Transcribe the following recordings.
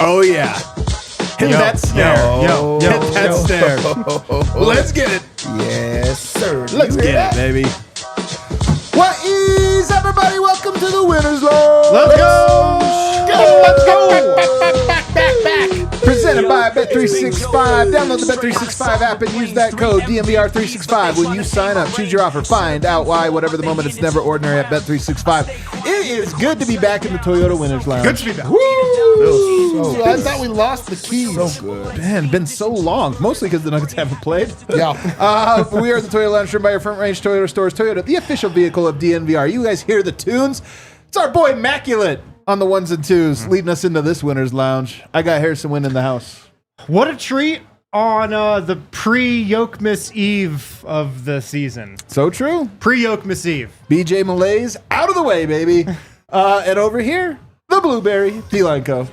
Oh, yeah. Hit that snare. Hit that snare. Let's get it. Yes, sir. Let's get it, baby. What is everybody? Welcome to the Winners Lounge. Let's go. Let's go. Back. Presented by Bet365. Download the Bet365 app and use that code DNVR365 when you sign up. Choose your offer. Find out why. Whatever the moment, it's never ordinary at Bet365. It is good to be back in the Toyota Winners Lounge. Good to be back. Woo! I thought we lost the keys. So good. Man, been so long. Mostly because the Nuggets haven't played. Yeah. We are at the Toyota Lounge, driven by your Front Range Toyota stores. Toyota, the official vehicle of DNVR. You guys hear the tunes? It's our boy Immaculate on the ones and twos, leading us into this Winners Lounge. I got Harrison Wynn in the house. What a treat on the pre-Yokmas Eve of the season. So true. Pre-Yokmas Eve. BJ Malay's out of the way, baby. And over here, the Blueberry D-Line Co.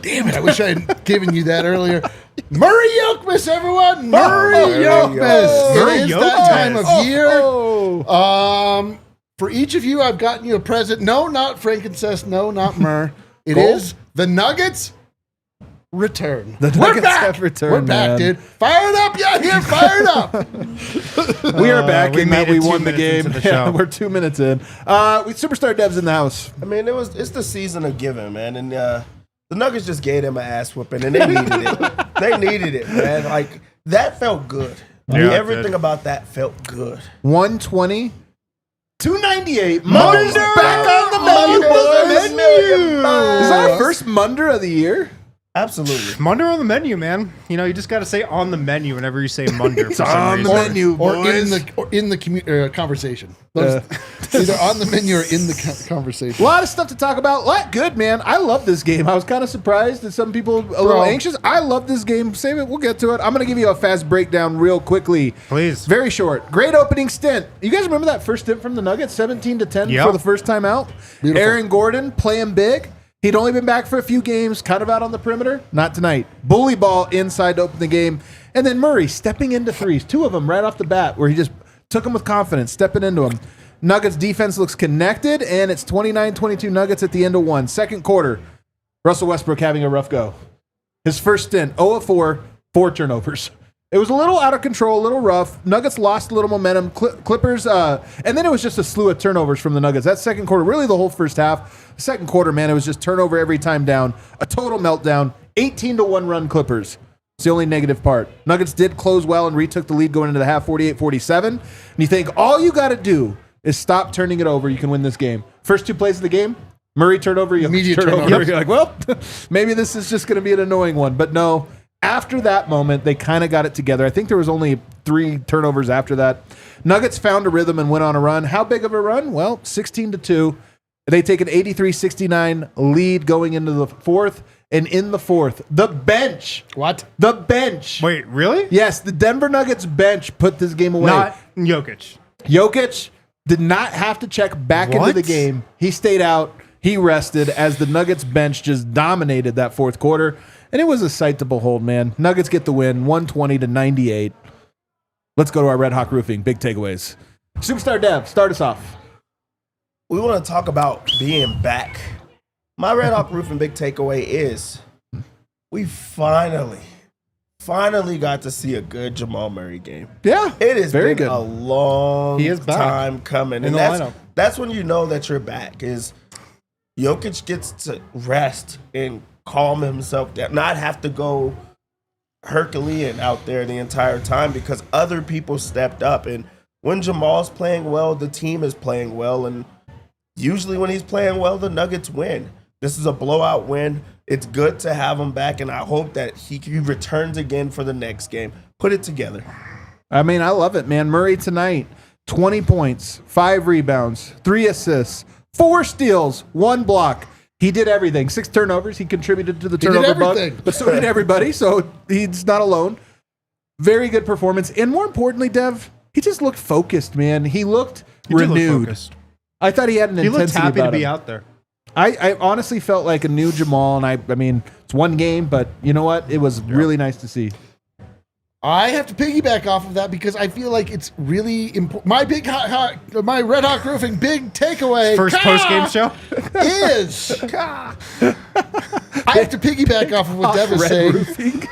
Damn it, I wish I had given you that earlier. Murray Yokmas, everyone. Murray Yokmas. It is that time of year. For each of you, I've gotten you a present. No, not frankincense. No, not myrrh. It is the Nuggets return. The Nuggets have returned. We're back, dude. Fired up. Yeah, here, fired up. We are back in that we won the 2 game. minutes into the show. We're 2 minutes in. Superstar Dev's in the house. I mean, it's the season of giving, man, and the Nuggets just gave them an ass whooping, and they needed it. They needed it, man. Like that felt good. Yeah, Everything about that felt good. 120. 298. Munder's back on the menu. Is that our first Munder of the year? Absolutely. Munder on the menu, man. You know, you just got to say on the menu whenever you say Munder. It's on the menu, or boys. in the conversation. Either on the menu or in the conversation. A lot of stuff to talk about. A lot good, man. I love this game. I was kind of surprised that some people a little anxious. I love this game. Save it. We'll get to it. I'm going to give you a fast breakdown real quickly. Please. Very short. Great opening stint. You guys remember that first stint from the Nuggets? 17-10 for the first time out. Beautiful. Aaron Gordon playing big. He'd only been back for a few games, kind of out on the perimeter. Not tonight. Bully ball inside to open the game. And then Murray stepping into threes. 2 of them right off the bat where he just took them with confidence, stepping into them. Nuggets defense looks connected, and it's 29-22 Nuggets at the end of 1. Second quarter, Russell Westbrook having a rough go. His first stint, 0 of 4, 4 turnovers. It was a little out of control, a little rough. Nuggets lost a little momentum. Clippers, and then it was just a slew of turnovers from the Nuggets. That second quarter, really the whole first half. Second quarter, man, it was just turnover every time down. A total meltdown. 18-1 run Clippers. It's the only negative part. Nuggets did close well and retook the lead going into the half, 48-47. And you think all you got to do is stop turning it over. You can win this game. First 2 plays of the game, Murray turnover, Immediate turnover. turnover. You're like, well, maybe this is just going to be an annoying one. But no. After that moment, they kind of got it together. I think there was only 3 turnovers after that. Nuggets found a rhythm and went on a run. How big of a run? Well, 16-2. They take an 83-69 lead going into the fourth. And in the fourth, the bench. What? The bench. Wait, really? Yes, the Denver Nuggets bench put this game away. Not Jokic. Jokic did not have to check back into the game. He stayed out. He rested as the Nuggets bench just dominated that fourth quarter. And it was a sight to behold, man. Nuggets get the win, 120-98. Let's go to our Redhawk roofing. Big takeaways. Superstar Dev, start us off. We want to talk about being back. My Redhawk roofing big takeaway is we finally got to see a good Jamal Murray game. Yeah, it has very been good. A long time coming, and that's when you know that you're back. Is Jokic gets to rest and calm himself down, not have to go Herculean out there the entire time because other people stepped up. And when Jamal's playing well, the team is playing well. And usually when he's playing well, the Nuggets win. This is a blowout win. It's good to have him back, and I hope that he returns again for the next game. Put it together. I mean, I love it, man. Murray tonight, 20 points, 5 rebounds, 3 assists, 4 steals, 1 block. He did everything. 6 turnovers. He contributed to the turnover bug, but so did everybody. So he's not alone. Very good performance. And more importantly, Dev, he just looked focused, man. He looked renewed. I thought he had an intensity. He looked happy about to be him. out there. I honestly felt like a new Jamal, and I mean, it's one game, but you know what? It was really nice to see. I have to piggyback off of that because I feel like it's really important. My Red Hawk Roofing big takeaway first post-game show is I have to piggyback off of what Dev is saying. Roofing.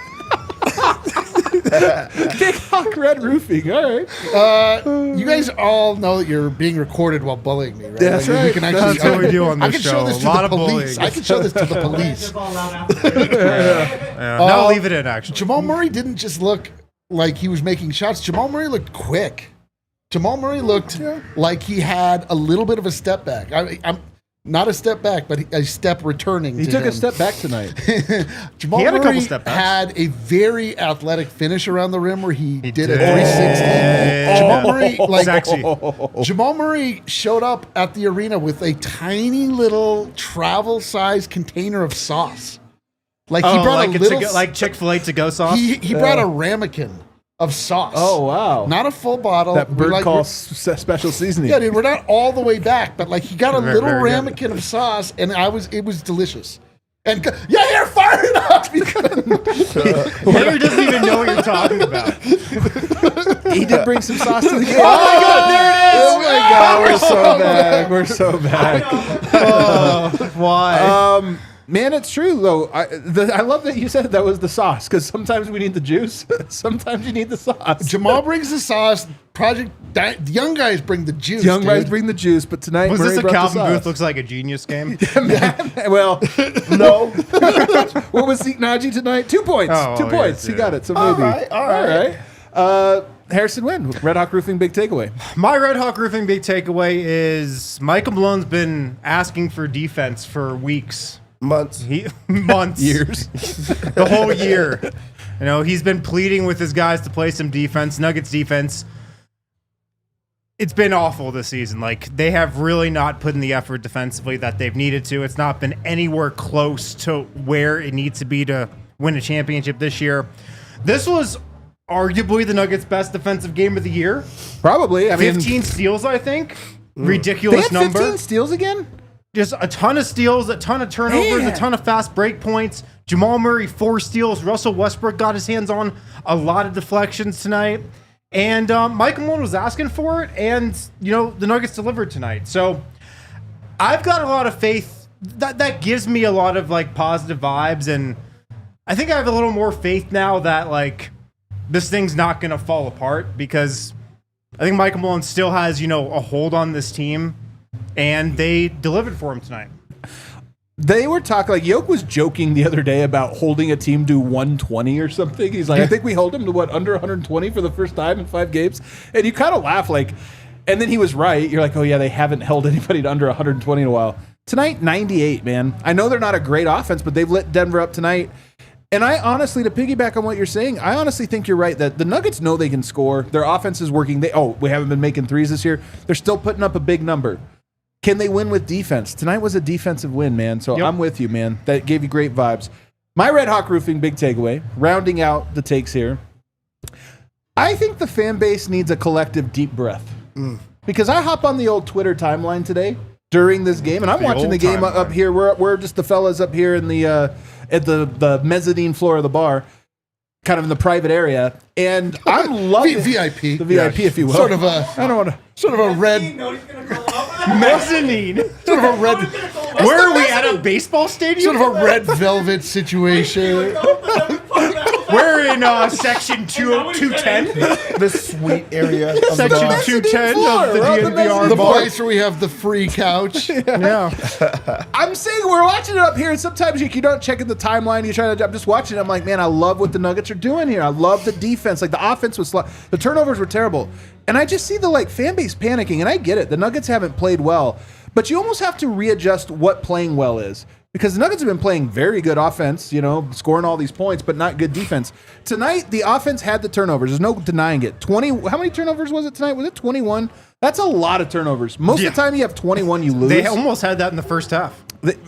Big Hawk Red Roofing. All right. You guys all know that you're being recorded while bullying me, right? That's right. We can actually, That's what we do on this show. Show this to the police. I can show this to the police. Now leave it in, actually. Jamal Murray didn't just look like he was making shots. Jamal Murray looked quick. Jamal Murray looked like he had a little bit of a step back. I'm not a step back, but a step returning. He took a step back tonight. Jamal had a couple Murray step backs. had a very athletic finish around the rim where he did a 360. Jamal Murray, Sexy. Jamal Murray showed up at the arena with a tiny little travel-sized container of sauce. Like he brought a little, like Chick-fil-A to-go sauce. He brought a ramekin of sauce. Oh, wow. Not a full bottle. That bird call special seasoning. Yeah, dude, we're not all the way back, but like he got a little ramekin of sauce, and it was delicious. And you're fired up. Harry doesn't even know what you're talking about. He did bring some sauce to the game. Oh my God, there it is! Oh my God, we're so bad. Why? Man, it's true though. I love that you said that was the sauce because sometimes we need the juice, sometimes you need the sauce. Jamal brings the sauce. The young guys bring the juice. Young guys bring the juice, but tonight Was Murray this a brought Calvin the sauce. Booth looks like a genius game? Well, No. what was Zeke Naji tonight? 2 points. Oh, 2 points. yes, He got it. So maybe. All right. Harrison Wynn, Red Hawk Roofing big takeaway. My Red Hawk Roofing big takeaway is Michael Malone's been asking for defense for weeks. Months. Months. Years. The whole year. You know, he's been pleading with his guys to play some defense. Nuggets defense. It's been awful this season. Like, they have really not put in the effort defensively that they've needed to. It's not been anywhere close to where it needs to be to win a championship this year. This was arguably the Nuggets' best defensive game of the year. Probably. I mean, 15 steals, I think. Ridiculous they had 15 number. steals again? Just a ton of steals, a ton of turnovers, a ton of fast break points. Jamal Murray, 4 steals. Russell Westbrook got his hands on a lot of deflections tonight. And Michael Malone was asking for it, and, you know, the Nuggets delivered tonight. So I've got a lot of faith. That gives me a lot of, like, positive vibes, and I think I have a little more faith now that, like, this thing's not going to fall apart because I think Michael Malone still has, you know, a hold on this team. And they delivered for him tonight. They were talking, like, Yoke was joking the other day about holding a team to 120 or something. He's like, I think we held him to, under 120 for the first time in 5 games? And you kind of laugh, like, and then he was right. You're like, oh, yeah, they haven't held anybody to under 120 in a while. Tonight, 98, man. I know they're not a great offense, but they've lit Denver up tonight. And I honestly, to piggyback on what you're saying, I honestly think you're right that the Nuggets know they can score. Their offense is working. We haven't been making threes this year. They're still putting up a big number. Can they win with defense? Tonight was a defensive win, man. So I'm with you, man. That gave you great vibes. My Red Hawk Roofing big takeaway, rounding out the takes here. I think the fan base needs a collective deep breath. Because I hop on the old Twitter timeline today during this game, and I'm watching the game up here. We're just the fellas up here in the at the mezzanine floor of the bar, kind of in the private area, and I'm loving VIP, the VIP, if you will. Sort of a red Mezzanine. sort of a red. Where are we at a baseball stadium? Sort of a red velvet situation. We're in section 210. The suite area. Of Section the 210 floor, of the we're on the DNVR The bar. place where we have the free couch. Yeah. I'm saying we're watching it up here, and sometimes you don't check in the timeline. I'm just watching it. I'm like, man, I love what the Nuggets are doing here. I love the defense. Like, the offense was the turnovers were terrible. And I just see the fan base panicking, and I get it. The Nuggets haven't played well, but you almost have to readjust what playing well is. Because the Nuggets have been playing very good offense, scoring all these points, but not good defense. Tonight, the offense had the turnovers. There's no denying it. How many turnovers was it tonight? Was it 21? That's a lot of turnovers. Most of the time you have 21, you lose. They almost had that in the first half.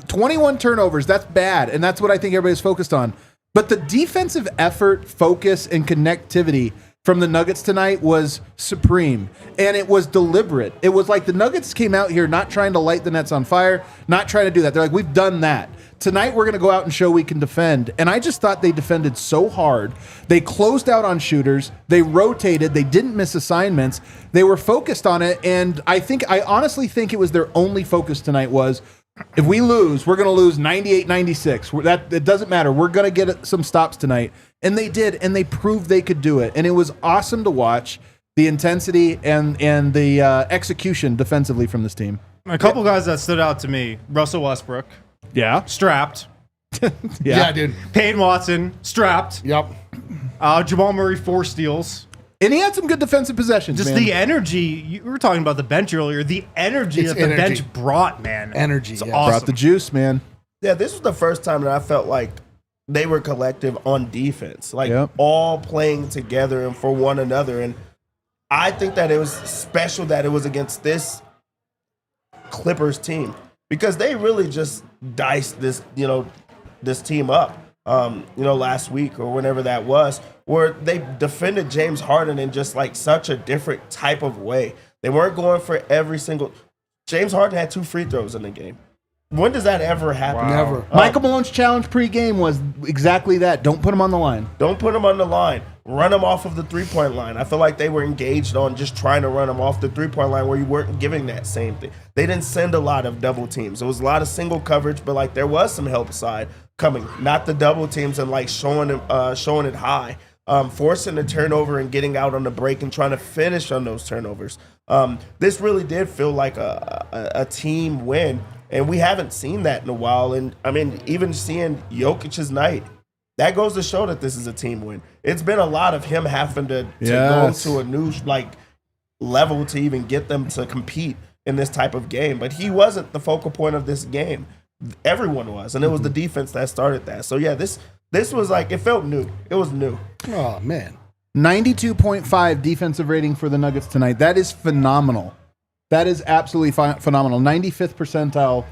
21 turnovers, that's bad, and that's what I think everybody's focused on. But the defensive effort, focus, and connectivity from the Nuggets tonight was supreme, and it was deliberate. It was like the Nuggets came out here not trying to light the Nets on fire, not trying to do that. They're like, we've done that. Tonight we're going to go out and show we can defend. And I just thought they defended so hard. They closed out on shooters. They rotated. They didn't miss assignments. They were focused on it, and I honestly think it was their only focus tonight was, if we lose, we're going to lose 98-96. It doesn't matter. We're going to get some stops tonight. And they did, and they proved they could do it. And it was awesome to watch the intensity and the execution defensively from this team. A couple guys that stood out to me. Russell Westbrook. Yeah. Strapped. Yeah, dude. Peyton Watson. Strapped. Yep. Jamal Murray, 4 steals. And he had some good defensive possessions, Just man. the energy. You were talking about the bench earlier. The energy that the bench brought, man. Energy. It's Yeah. awesome. Brought the juice, man. Yeah, this was the first time that I felt like they were collective on defense, like Yep. all playing together and for one another. And I think that it was special that it was against this Clippers team because they really just diced this team up, last week or whenever that was, where they defended James Harden in just like such a different type of way. They weren't going for every single. James Harden had 2 free throws in the game. When does that ever happen? Wow. Never. Michael Malone's challenge pre-game was exactly that. Don't put him on the line. Don't put him on the line. Run him off of the three-point line. I feel like they were engaged on just trying to run him off the three-point line where you weren't giving that same thing. They didn't send a lot of double teams. It was a lot of single coverage, but like there was some help side coming. Not the double teams and like showing it high. Forcing the turnover and getting out on the break and trying to finish on those turnovers. This really did feel like a team win. And we haven't seen that in a while. And, I mean, even seeing Jokic's night, that goes to show that this is a team win. It's been a lot of him having to go to a new, level to even get them to compete in this type of game. But he wasn't the focal point of this game. Everyone was. And it was the defense that started that. So, yeah, this was it felt new. It was new. Oh, man. 92.5 defensive rating for the Nuggets tonight. That is phenomenal. That is absolutely phenomenal. 95th percentile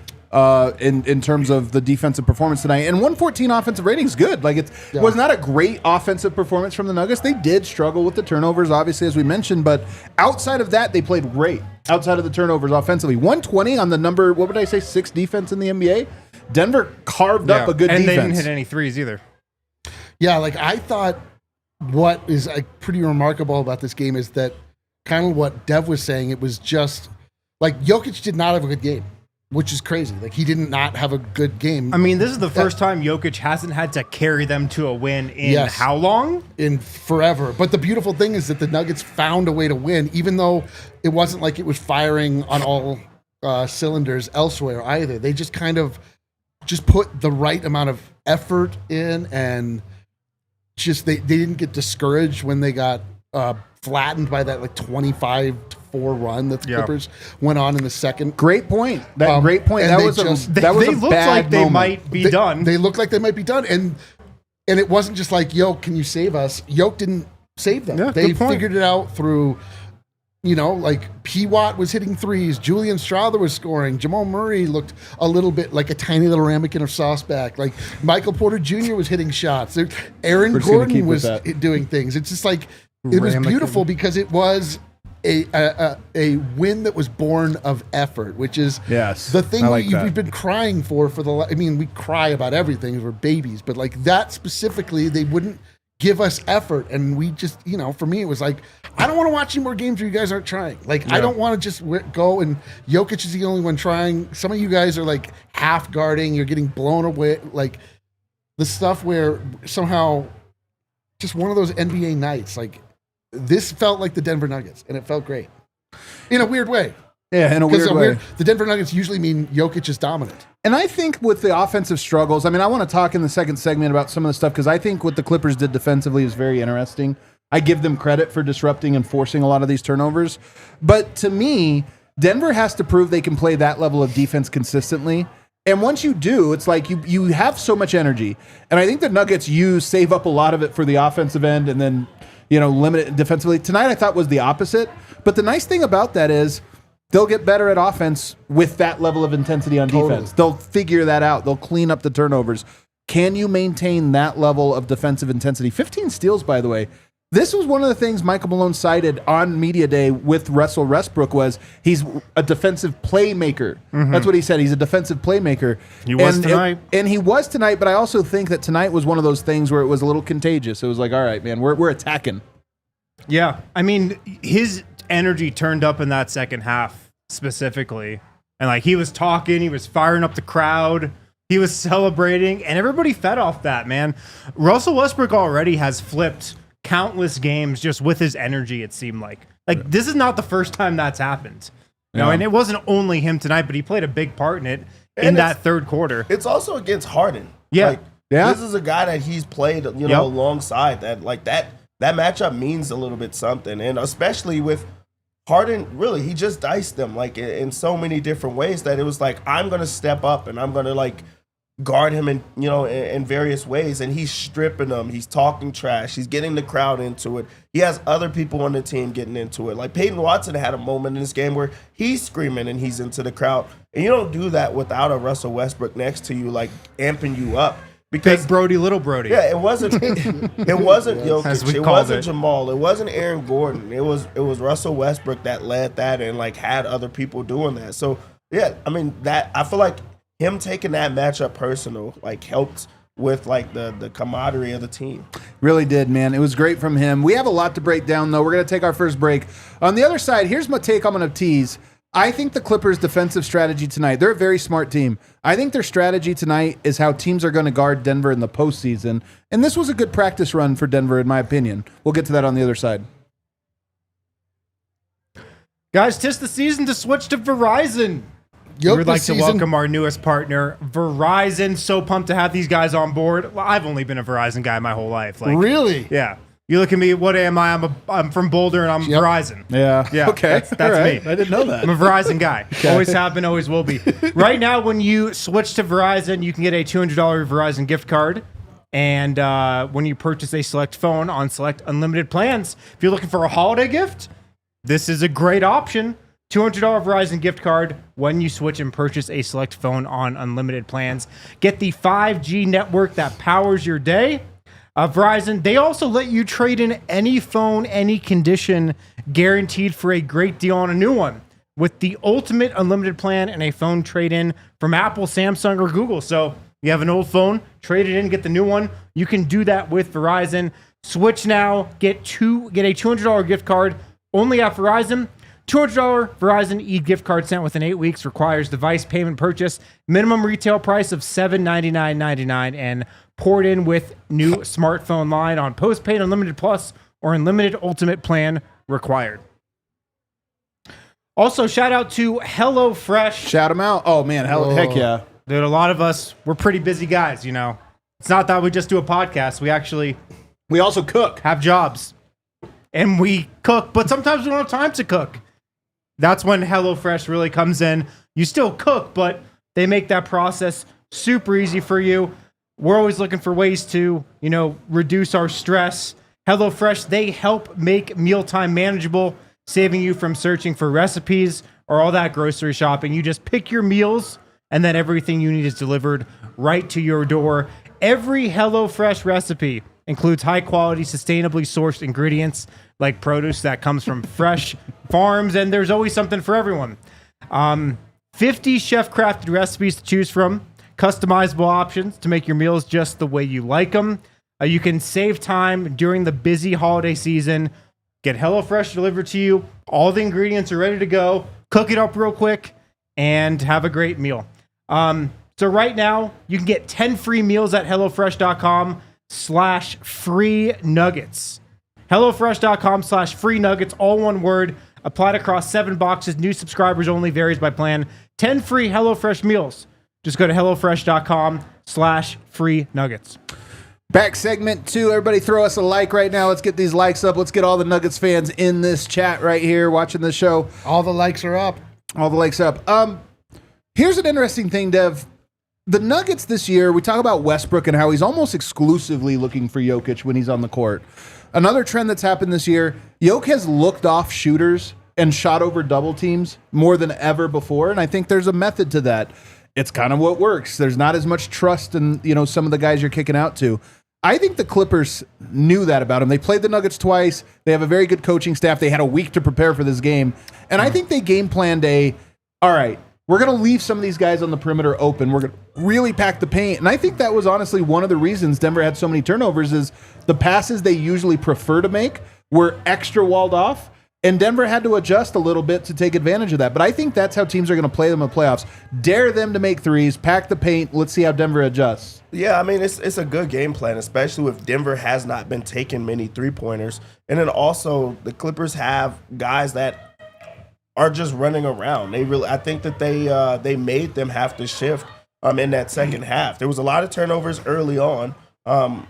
in terms of the defensive performance tonight. And 114 offensive rating is good. It was not a great offensive performance from the Nuggets. They did struggle with the turnovers, obviously, as we mentioned. But outside of that, they played great. Outside of the turnovers offensively. 120 on the number, 6 defense in the NBA. Denver carved up a good defense. And they didn't hit any threes either. Yeah, I thought what is pretty remarkable about this game is that kind of what Dev was saying, it was just Jokic did not have a good game, which is crazy. He did not have a good game. I mean, this is the first time Jokic hasn't had to carry them to a win in how long? In forever. But the beautiful thing is that the Nuggets found a way to win, even though it wasn't like it was firing on all cylinders elsewhere either. They just kind of put the right amount of effort in, and just they didn't get discouraged when they got flattened by that 25-4 run that the Clippers went on in the second. Great point. Great point. That was they looked like they might be done. They looked like they might be done, and it wasn't just Yoke, can you save us? Yoke didn't save them. Yeah, they figured it out through, P. Watt was hitting threes, Julian Strawther was scoring, Jamal Murray looked a little bit like a tiny little ramekin of sauce back, Michael Porter Jr. was hitting shots, Aaron Gordon was doing things. It's just it was beautiful because it was a win that was born of effort, which is the thing we've been crying for the. I mean, we cry about everything. We're babies, but that specifically, they wouldn't give us effort, and we just, for me, it was I don't want to watch any more games where you guys aren't trying. I don't want to just go and Jokic is the only one trying. Some of you guys are half guarding. You're getting blown away. The stuff where somehow just one of those NBA nights, this felt like the Denver Nuggets, and it felt great in a weird way. Yeah, in a weird way. The Denver Nuggets usually mean Jokic is dominant. And I think with the offensive struggles, I want to talk in the second segment about some of the stuff because I think what the Clippers did defensively is very interesting. I give them credit for disrupting and forcing a lot of these turnovers. But to me, Denver has to prove they can play that level of defense consistently. And once you do, it's you have so much energy. And I think the Nuggets save up a lot of it for the offensive end and then limit it defensively. Tonight I thought was the opposite. But the nice thing about that is they'll get better at offense with that level of intensity on defense. They'll figure that out. They'll clean up the turnovers. Can you maintain that level of defensive intensity? 15 steals, by the way. This was one of the things Michael Malone cited on Media Day with Russell Westbrook was he's a defensive playmaker. That's what he said. He's a defensive playmaker. He was tonight. And he was tonight, but I also think that tonight was one of those things where it was a little contagious. It was like, all right, man, we're attacking. Yeah. I mean, his energy turned up in that second half specifically. And like he was talking, he was firing up the crowd. He was celebrating, and everybody fed off that, man. Russell Westbrook already has flipped countless games just with his energy, it seemed like. This is not the first time that's happened. You know, and it wasn't only him tonight, but he played a big part in it in that third quarter. It's also against Harden. Yeah. This is a guy that he's played, alongside that. Like that matchup means a little bit something. And especially with Harden, really, he just diced them like in so many different ways that it was like, I'm going to step up and I'm going to like guard him in various ways, and he's stripping them. He's talking trash. He's getting the crowd into it. He has other people on the team getting into it. Like Peyton Watson had a moment in this game where he's screaming and he's into the crowd, and you don't do that without a Russell Westbrook next to you, like amping you up. Because Big Brody, little Brody. Yeah, it wasn't Jokic. It wasn't Jamal. It wasn't Aaron Gordon. It was Russell Westbrook that led that and like had other people doing that. So yeah, I mean that I feel like him taking that matchup personal, like, helped with, like, the camaraderie of the team. Really did, man. It was great from him. We have a lot to break down, though. We're going to take our first break. On the other side, here's my take I'm going to tease. I think the Clippers' defensive strategy tonight, they're a very smart team. I think their strategy tonight is how teams are going to guard Denver in the postseason. And this was a good practice run for Denver, in my opinion. We'll get to that on the other side. Guys, 'tis the season to switch to Verizon. We would like to welcome our newest partner, Verizon. So pumped to have these guys on board. Well, I've only been a Verizon guy my whole life. Like, really? Yeah. You look at me, what am I? I'm from Boulder, and I'm Verizon. Yeah. Okay. That's right. me. I didn't know that. I'm a Verizon guy. Always have been, always will be. Right now, when you switch to Verizon, you can get a $200 Verizon gift card. And when you purchase a select phone on select unlimited plans, if you're looking for a holiday gift, this is a great option. $200 Verizon gift card when you switch and purchase a select phone on unlimited plans. Get the 5G network that powers your day. Verizon, they also let you trade in any phone, any condition, guaranteed for a great deal on a new one with the ultimate unlimited plan and a phone trade-in from Apple, Samsung, or Google. So you have an old phone, trade it in, get the new one. You can do that with Verizon. Switch now, get a $200 gift card only at Verizon. $200 Verizon e-gift card sent within 8 weeks, requires device payment purchase, minimum retail price of $799.99, and poured in with new smartphone line on postpaid Unlimited Plus or Unlimited Ultimate plan required. Also, shout out to HelloFresh. Shout them out. Oh, man. Heck yeah. Dude, a lot of us, we're pretty busy guys, you know. It's not that we just do a podcast. We also cook. Have jobs. And we cook, but sometimes we don't have time to cook. That's when HelloFresh really comes in. You still cook, but they make that process super easy for you. We're always looking for ways to, reduce our stress. HelloFresh, they help make mealtime manageable, saving you from searching for recipes or all that grocery shopping. You just pick your meals, and then everything you need is delivered right to your door. Every HelloFresh recipe includes high-quality, sustainably sourced ingredients like produce that comes from fresh farms, and there's always something for everyone. 50 chef-crafted recipes to choose from, customizable options to make your meals just the way you like them. You can save time during the busy holiday season. Get HelloFresh delivered to you. All the ingredients are ready to go. Cook it up real quick and have a great meal. So right now, you can get 10 free meals at HelloFresh.com/free nuggets. HelloFresh.com/free nuggets, all one word. Applied across 7 boxes. New subscribers only, varies by plan. 10 free HelloFresh meals. Just go to HelloFresh.com/free nuggets. Back segment 2. Everybody throw us a like right now. Let's get these likes up. Let's get all the Nuggets fans in this chat right here watching the show. All the likes are up. All the likes up. Here's an interesting thing, Dev. The Nuggets this year, we talk about Westbrook and how he's almost exclusively looking for Jokic when he's on the court. Another trend that's happened this year, Jokic has looked off shooters and shot over double teams more than ever before. And I think there's a method to that. It's kind of what works. There's not as much trust in, some of the guys you're kicking out to. I think the Clippers knew that about them. They played the Nuggets twice. They have a very good coaching staff. They had a week to prepare for this game. And I think they game planned all right, we're going to leave some of these guys on the perimeter open. We're going to really pack the paint. And I think that was honestly one of the reasons Denver had so many turnovers is the passes they usually prefer to make were extra walled off. And Denver had to adjust a little bit to take advantage of that. But I think that's how teams are going to play them in the playoffs. Dare them to make threes, pack the paint. Let's see how Denver adjusts. Yeah, I mean, it's a good game plan, especially if Denver has not been taking many three-pointers. And then also the Clippers have guys that are just running around. I think that they made them have to shift in that second half. There was a lot of turnovers early on. And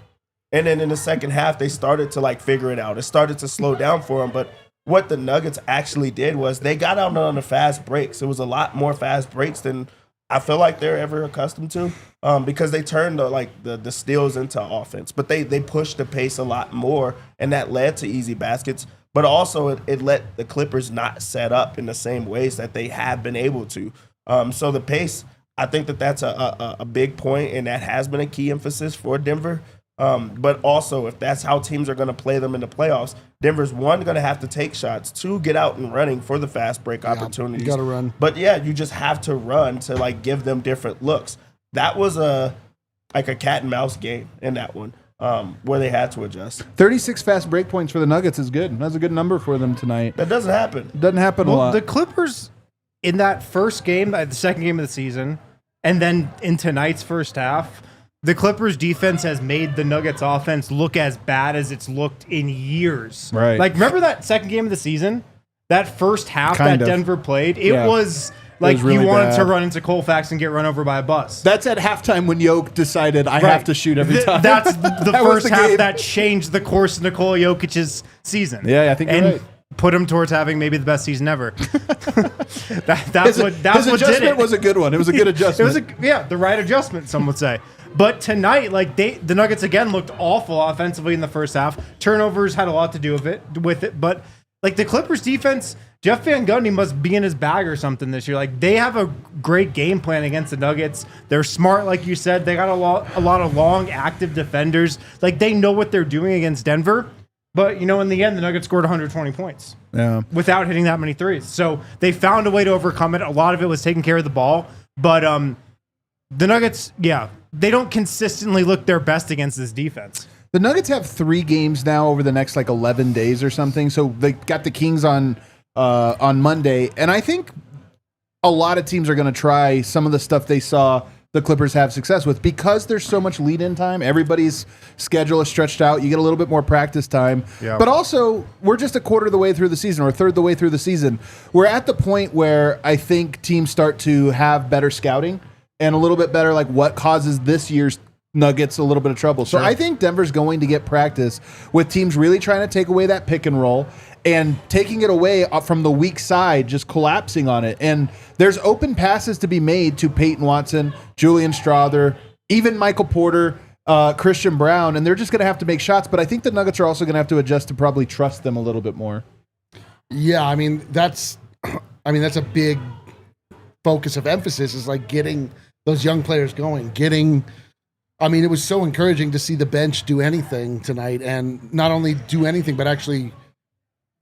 then in the second half, they started to figure it out. It started to slow down for them, but what the Nuggets actually did was they got out on the fast breaks. It was a lot more fast breaks than I feel like they're ever accustomed to because they turned the steals into offense. But they pushed the pace a lot more, and that led to easy baskets. But also it let the Clippers not set up in the same ways that they have been able to. So the pace, I think that's a big point, and that has been a key emphasis for Denver. But also, if that's how teams are going to play them in the playoffs, Denver's one, going to have to take shots, two, get out and running for the fast break opportunities. You got to run. But yeah, you just have to run to give them different looks. That was a cat and mouse game in that one where they had to adjust. 36 fast break points for the Nuggets is good. That's a good number for them tonight. That doesn't happen. Doesn't happen a lot. The Clippers in that first game, the second game of the season, and then in tonight's first half, the Clippers defense has made the Nuggets offense look as bad as it's looked in years. Right. Remember that second game of the season? That first half Kind that of. Denver played? It was really you wanted bad. to run into Colfax and get run over by a bus. That's at halftime when Jokic decided I have to shoot every time. That's the That was first the half game. that changed the course of Nikola Jokic's season. Yeah, I think you're right. Put him towards having maybe the best season ever. That's His what did adjustment it. was a good one. It was a good adjustment. It was the right adjustment, some would say. But tonight, the Nuggets again looked awful offensively in the first half. Turnovers had a lot to do with it. But the Clippers defense, Jeff Van Gundy must be in his bag or something this year. They have a great game plan against the Nuggets. They're smart, like you said. They got a lot of long, active defenders. They know what they're doing against Denver. But, in the end, the Nuggets scored 120 points without hitting that many threes. So they found a way to overcome it. A lot of it was taking care of the ball. But the Nuggets, they don't consistently look their best against this defense. The Nuggets have 3 games now over the next 11 days or something. So they got the Kings on Monday. And I think a lot of teams are going to try some of the stuff they saw the Clippers have success with because there's so much lead-in time. Everybody's schedule is stretched out. You get a little bit more practice time. Yeah. But also, we're just a quarter of the way through the season or a third of the way through the season. We're at the point where I think teams start to have better scouting and a little bit better what causes this year's Nuggets a little bit of trouble. So I think Denver's going to get practice with teams really trying to take away that pick and roll and taking it away from the weak side, just collapsing on it. And there's open passes to be made to Peyton Watson, Julian Strawther, even Michael Porter, Christian Brown, and they're just going to have to make shots. But I think the Nuggets are also going to have to adjust to probably trust them a little bit more. Yeah, that's a big focus of emphasis is getting those young players going, it was so encouraging to see the bench do anything tonight, and not only do anything, but actually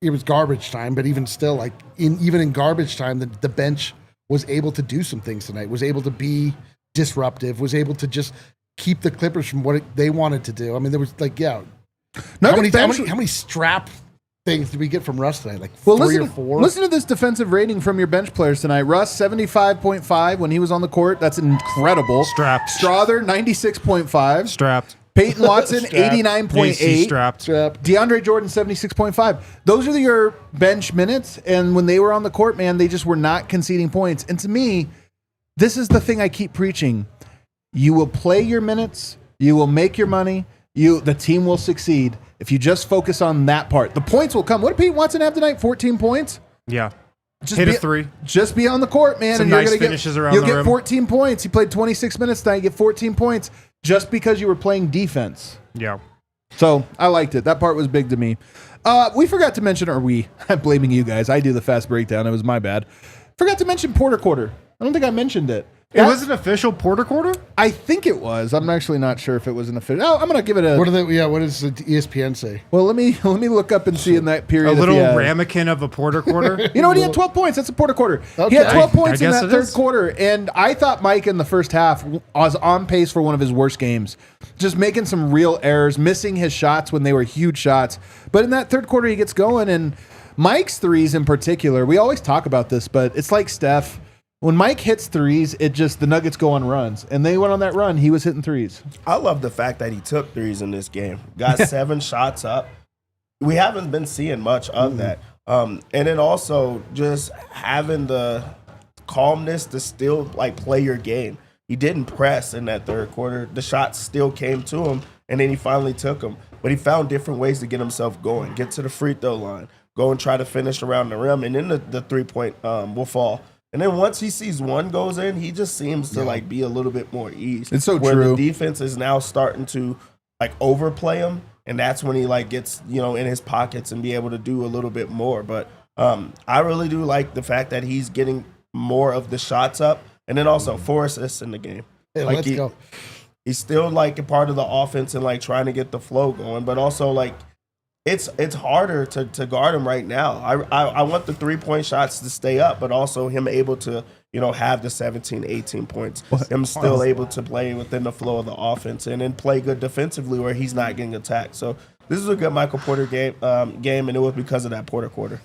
it was garbage time. But even still, even in garbage time, the bench was able to do some things tonight, was able to be disruptive, was able to just keep the Clippers from what they wanted to do. There was how many strap things did we get from Russ tonight? 3 or 4? Listen to this defensive rating from your bench players tonight. Russ, 75.5 when he was on the court. That's incredible. Strapped. Strawther, 96.5. Strapped. Peyton Watson, 89.8. Strapped. DeAndre Jordan, 76.5. Those are your bench minutes, and when they were on the court, man, they just were not conceding points. And to me, this is the thing I keep preaching. You will play your minutes. You will make your money. The team will succeed if you just focus on that part. The points will come. What did Peyton Watson have tonight? 14 points? Yeah. Just hit a 3. Just be on the court, man. Some and you're nice gonna finishes around you'll the get rim. 14 points. He played 26 minutes tonight. You get 14 points just because you were playing defense. Yeah. So I liked it. That part was big to me. We forgot to mention, I'm blaming you guys. I do the fast breakdown. It was my bad. Forgot to mention Porter Quarter. I don't think I mentioned it. It was an official Porter Quarter? I think it was. I'm actually not sure if it was an official. Oh, I'm going to give it a... What does the ESPN say? Well, let me look up and see in that period. A little ramekin of a Porter Quarter? You know what? He had 12 points. That's a Porter Quarter. Okay. He had 12 points in guess that it third is. quarter, and I thought Mike in the first half was on pace for one of his worst games. Just making some real errors, missing his shots when they were huge shots. But in that third quarter, he gets going, and Mike's threes in particular, we always talk about this, but it's like Steph. When Mike hits threes, the Nuggets go on runs. And they went on that run. He was hitting threes. I love the fact that he took threes in this game. Got 7 shots up. We haven't been seeing much of that. And then also just having the calmness to still play your game. He didn't press in that third quarter. The shots still came to him, and then he finally took them. But he found different ways to get himself going. Get to the free throw line. Go and try to finish around the rim, and then the three-point will fall. And then once he sees one goes in, he just seems to be a little bit more ease. It's so where true. The defense is now starting to overplay him, and that's when he gets in his pockets and be able to do a little bit more. But I really do like the fact that he's getting more of the shots up, and then also 4 assists in the game. Yeah, let's go. He's still a part of the offense and trying to get the flow going, but also it's harder to guard him right now. I want the 3-point shots to stay up, but also him able to, have the 17, 18 points. Him still able to play within the flow of the offense and then play good defensively where he's not getting attacked. So this is a good Michael Porter game, and it was because of that Porter Quarter.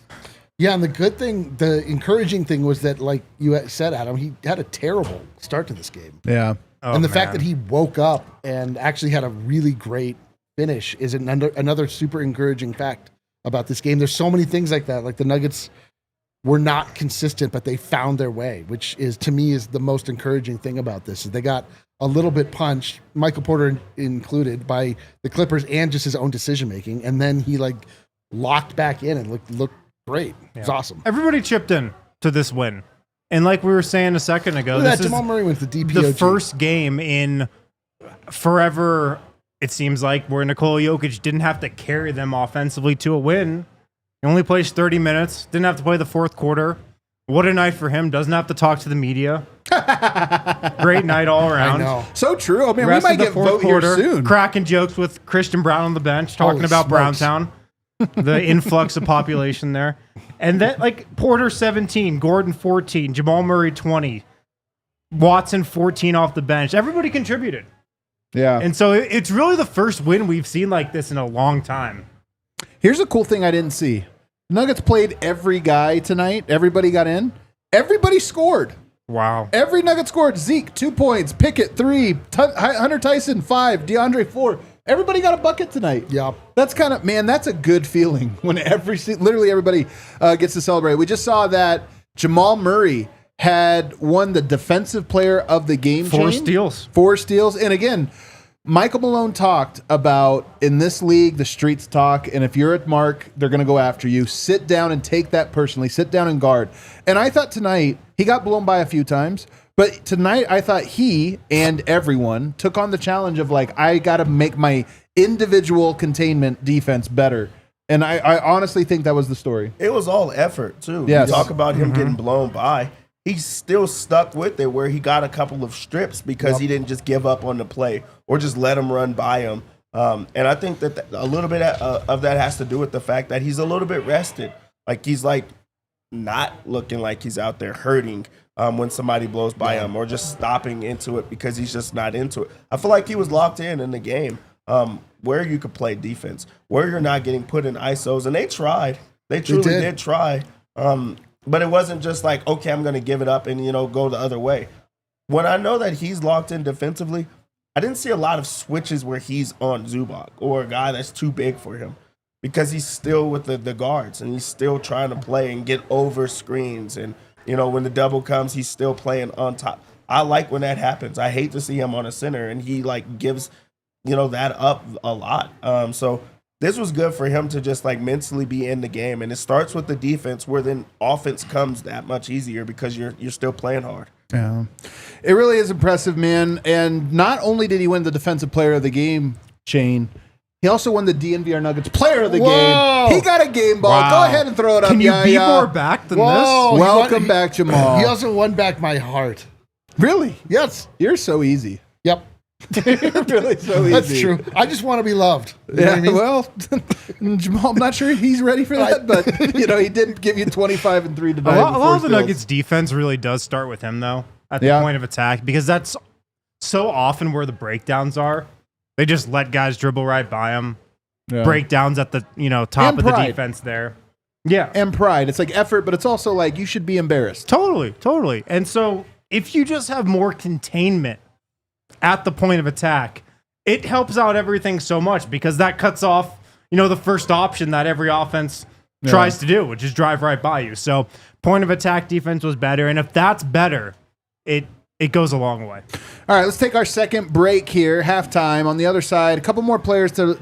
Yeah, and the encouraging thing was that, like you said, Adam, he had a terrible start to this game. Yeah. And the fact that he woke up and actually had a really great finish is another super encouraging fact about this game. There's so many things like that. Like the Nuggets were not consistent, but they found their way, which is, to me, is the most encouraging thing about this. Is they got a little bit punched, Michael Porter included, by the Clippers and just his own decision making, and then he locked back in and looked great. Yeah. It's awesome. Everybody chipped in to this win. And like we were saying a second ago, this is Jamal Murray went to DPOG. The first game in forever, it seems like, where Nikola Jokic didn't have to carry them offensively to a win. He only plays 30 minutes, didn't have to play the fourth quarter. What a night for him. Doesn't have to talk to the media. Great night all around. I know. So true. I mean, Rest we might of the get fourth Vogt quarter, here soon. cracking jokes with Christian Brown on the bench, talking Holy about smokes. Browntown. The influx of population there. And then, Porter 17, Gordon 14, Jamal Murray 20, Watson 14 off the bench. Everybody contributed. Yeah. And so it's really the first win we've seen like this in a long time. Here's a cool thing I didn't see. Nuggets played every guy tonight. Everybody got in. Everybody scored. Wow. Every Nugget scored. Zeke, 2 points. Pickett, 3. Hunter Tyson, 5. DeAndre, 4. Everybody got a bucket tonight. Yep. That's that's a good feeling when literally everybody gets to celebrate. We just saw that Jamal Murray had won the defensive player of the game. 4 steals. 4 steals. And again, Michael Malone talked about, in this league, the streets talk, and if you're at Mark, they're going to go after you. Sit down and take that personally. Sit down and guard. And I thought tonight, he got blown by a few times, but tonight I thought he and everyone took on the challenge of I got to make my individual containment defense better. And I honestly think that was the story. It was all effort, too. Yes. You talk about him getting blown by. He's still stuck with it where he got a couple of strips because he didn't just give up on the play or just let him run by him. And I think that a little bit of that has to do with the fact that he's a little bit rested. He's not looking like he's out there hurting when somebody blows by him or just stopping into it because he's just not into it. I feel like he was locked in the game where you could play defense, where you're not getting put in ISOs. And they tried. They truly did try. But it wasn't just okay, I'm going to give it up and, go the other way. When I know that he's locked in defensively, I didn't see a lot of switches where he's on Zubac or a guy that's too big for him because he's still with the guards and he's still trying to play and get over screens. And, when the double comes, he's still playing on top. I like when that happens. I hate to see him on a center and he gives, that up a lot. So this was good for him to just mentally be in the game. And it starts with the defense where then offense comes that much easier because you're still playing hard. Yeah. It really is impressive, man. And not only did he win the defensive player of the game, Shane, He also won the DNVR Nuggets Player of the Whoa. Game. He got a game ball. Wow. Go ahead and throw it up. Can you be more back than Whoa. this? Welcome back, Jamal. He also won back my heart. Really? Yes. You're so easy. Yep. You're really so easy. That's true. I just want to be loved. You know what I mean? Well, Jamal, I'm not sure he's ready for that, but he did give you 25 and 3 tonight. A lot of the Nuggets defense really does start with him, though, at the point of attack, because that's so often where the breakdowns are. They just let guys dribble right by him. Yeah. Breakdowns at the top of the defense there. Yeah. And pride. It's like effort, but it's also like you should be embarrassed. Totally. And so if you just have more containment at the point of attack, it helps out everything so much, because that cuts off, the first option that every offense tries to do, which is drive right by you. So point of attack defense was better. And if that's better, it goes a long way. All right, let's take our second break here, halftime. On the other side, a couple more players to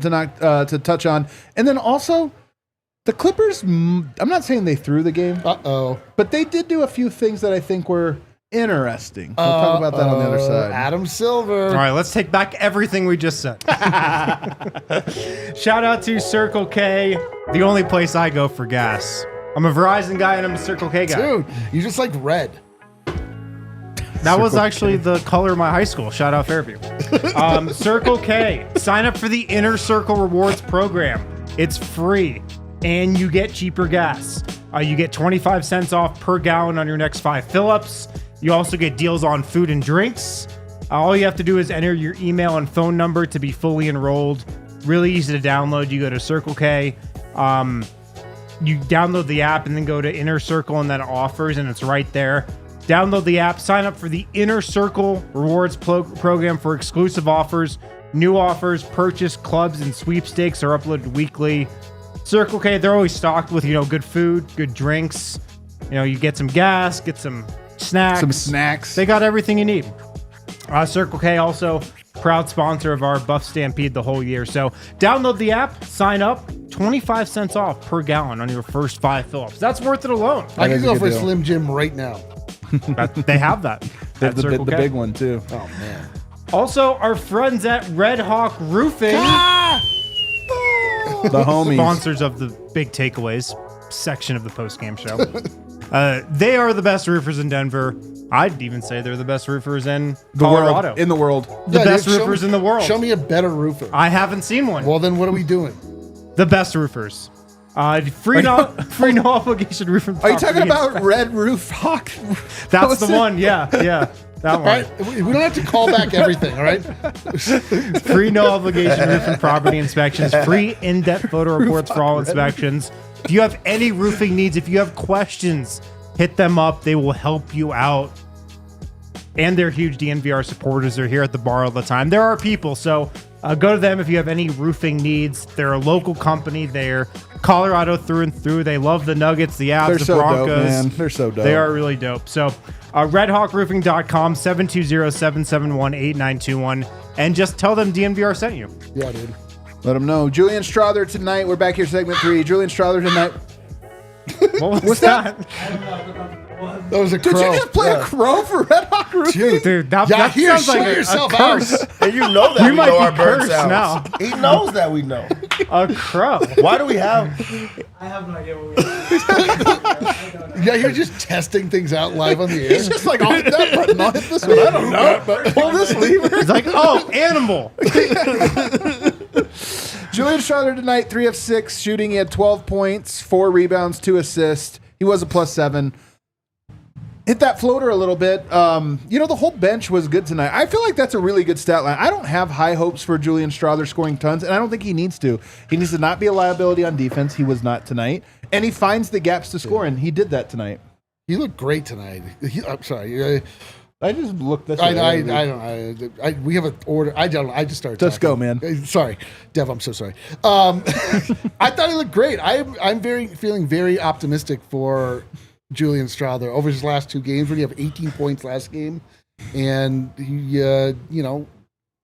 touch on. And then also, the Clippers, I'm not saying they threw the game. But they did do a few things that I think were interesting. We'll talk about that on the other side. Adam Silver. All right, let's take back everything we just said. Shout out to Circle K, the only place I go for gas. I'm a Verizon guy and I'm a Circle K guy. Dude, you just like red. That was actually the color of my high school. Shout out Fairview. Circle K. Sign up for the Inner Circle Rewards program. It's free, and you get cheaper gas. You get 25 cents off per gallon on your next 5 fill-ups. You also get deals on food and drinks. All you have to do is enter your email and phone number to be fully enrolled. Really easy to download. You go to Circle K. You download the app and then go to Inner Circle and then offers, and it's right there. Download the app, sign up for the Inner Circle Rewards program for exclusive offers. New offers, purchase, clubs, and sweepstakes are uploaded weekly. Circle K, they're always stocked with, good food, good drinks. You get some gas, get some snacks. They got everything you need. Circle K also proud sponsor of our Buff Stampede the whole year. So download the app, sign up, 25 cents off per gallon on your first 5 fill-ups. That's worth it alone. I can go for a Slim Jim right now. They have that. They have the big one, too. Oh, man. Also, our friends at Redhawk Roofing. The homies. Sponsors of the Big Takeaways section of the post-game show. They are the best roofers in Denver. I'd even say they're the best roofers in Colorado. In the world. The best roofers in the world. Show me a better roofer. I haven't seen one. Well, then what are we doing? The best roofers. Free no obligation roofing. Are you talking about Red Roof Hawk? That's the one. Yeah. That one. All right, we don't have to call back everything, all right? Free no obligation roofing property inspections. Free in-depth photo reports for all inspections. If you have any roofing needs, if you have questions, hit them up. They will help you out. And they're huge DNVR supporters. They're here at the bar all the time. There are people, so go to them if you have any roofing needs. They're a local company. They're Colorado through and through. They love the Nuggets, the Avs, the Broncos. Dope, man. They're so dope. They are really dope. So redhawkroofing.com, 720-771-8921, and just tell them DNVR sent you. Yeah, dude. Let them know. Julian Strother tonight. We're back here, segment 3. Julian Strother tonight. What was that? That was a crow. Did you just play a crow for Red Hawk Roofing? Dude, that sounds like a curse. And you know that we might know be our bird cursed sounds. now. He knows that we know. A crow. Why do we have... I have no idea what we do. Yeah, you're just testing things out live on the air. He's just like, I'll hit that button, I'll hit this one. I don't know, but pull this lever. It's like, oh, animal. Julian Strother tonight, 3 of 6 shooting. He had 12 points, 4 rebounds, 2 assists. He was a +7. Hit that floater a little bit. The whole bench was good tonight. I feel like that's a really good stat line. I don't have high hopes for Julian Strother scoring tons, and I don't think he needs to. He needs to not be a liability on defense. He was not tonight. And he finds the gaps to score, and he did that tonight. He looked great tonight. I'm sorry. I just looked this I way. don't. We have an order. I don't. I just started. Just talking. go, man. Sorry, Dev. I'm so sorry. I thought he looked great. I'm feeling very optimistic for Julian Strother over his last 2 games. Where he have 18 points last game, and he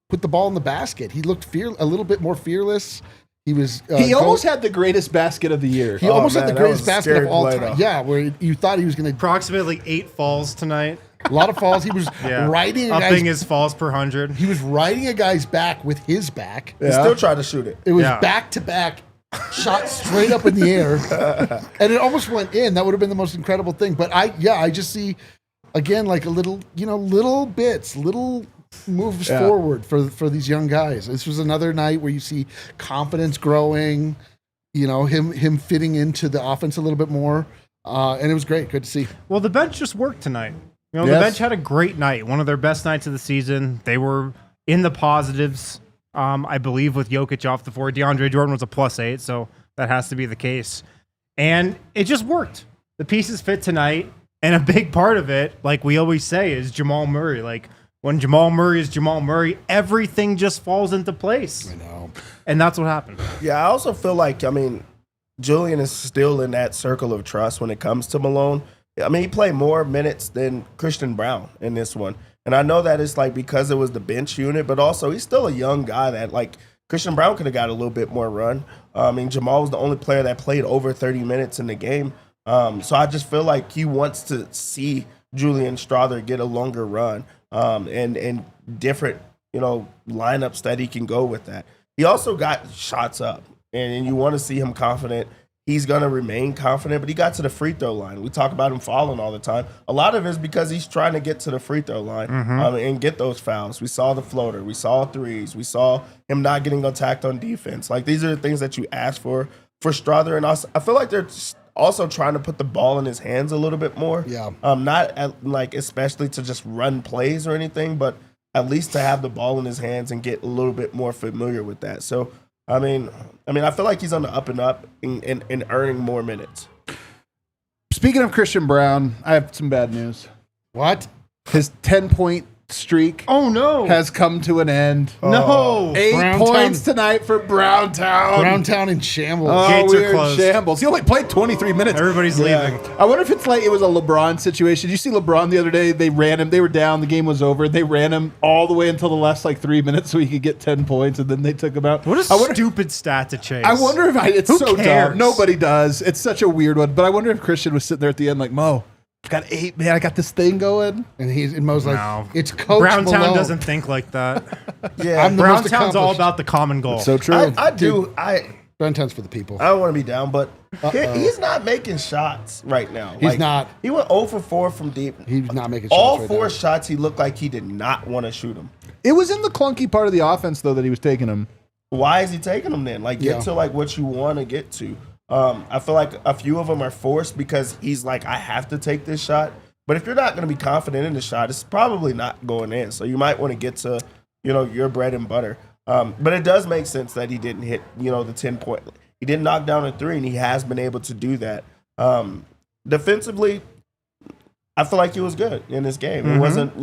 put the ball in the basket. He looked a little bit more fearless. He was. He almost had the greatest basket of the year. He almost had the greatest basket of all time. Yeah, where you thought he was going to. Approximately 8 falls tonight. A lot of falls. He was riding upping his falls per 100. He was riding a guy's back with his back. He still tried to shoot it. It was back to back, shot straight up in the air, and it almost went in. That would have been the most incredible thing. But I just see again like a little, little bits, little moves forward for these young guys. This was another night where you see confidence growing. Him fitting into the offense a little bit more, and it was great. Good to see. Well, the bench just worked tonight. The bench had a great night, one of their best nights of the season. They were in the positives, I believe, with Jokic off the floor. DeAndre Jordan was a +8, so that has to be the case. And it just worked. The pieces fit tonight, and a big part of it, like we always say, is Jamal Murray. Like, when Jamal Murray is Jamal Murray, everything just falls into place. I know. And that's what happened. Yeah, I also feel like, Julian is still in that circle of trust when it comes to Malone. He played more minutes than Christian Brown in this one. And I know that it's like because it was the bench unit, but also he's still a young guy that like Christian Brown could have got a little bit more run. Jamal was the only player that played over 30 minutes in the game. So I just feel like he wants to see Julian Strother get a longer run and different, lineups that he can go with that. He also got shots up, and you want to see him confident. He's going to remain confident, but he got to the free throw line. We talk about him falling all the time. A lot of it is because he's trying to get to the free throw line and get those fouls. We saw the floater. We saw threes. We saw him not getting attacked on defense. Like, these are the things that you ask for Strother. And also, I feel like they're also trying to put the ball in his hands a little bit more. Yeah. Especially to just run plays or anything, but at least to have the ball in his hands and get a little bit more familiar with that. So, I feel like he's on the up and up and earning more minutes. Speaking of Christian Brown, I have some bad news. What? His 10-point streak has come to an end. No. 8 Browntown. points tonight for Browntown. Browntown in shambles. Oh, Gates are we're in closed. shambles. He only played 23 minutes. Everybody's leaving. I wonder if it's like it was a LeBron situation. Did you see LeBron the other day? They ran him. They were down. The game was over. They ran him all the way until the last 3 minutes so he could get 10 points, and then they took him out. What a stupid stat to chase. I wonder if it's Who so cares? dumb. Nobody does. It's such a weird one. But I wonder if Christian was sitting there at the end like, Mo, I've got 8, man. I got this thing going. And Mo's like, No. it's Coach Browntown Malone. doesn't think like that. Yeah, I'm the most Browntown's all accomplished. about the common goal. So true. I Browntown's for the people. don't want to be down, but he's not making shots right now. He's not. He went 0 for 4 from deep. He's not making shots All right 4 now. shots, he looked like he did not want to shoot them. It was in the clunky part of the offense, though, that he was taking them. Why is he taking them then? Like, get Yeah. to what you want to get to. I feel like a few of them are forced because he's like, I have to take this shot. But if you're not going to be confident in the shot, it's probably not going in. So you might want to get to, your bread and butter. But it does make sense that he didn't hit, the 10-point. He didn't knock down a 3, and he has been able to do that. Defensively, I feel like he was good in this game. It wasn't,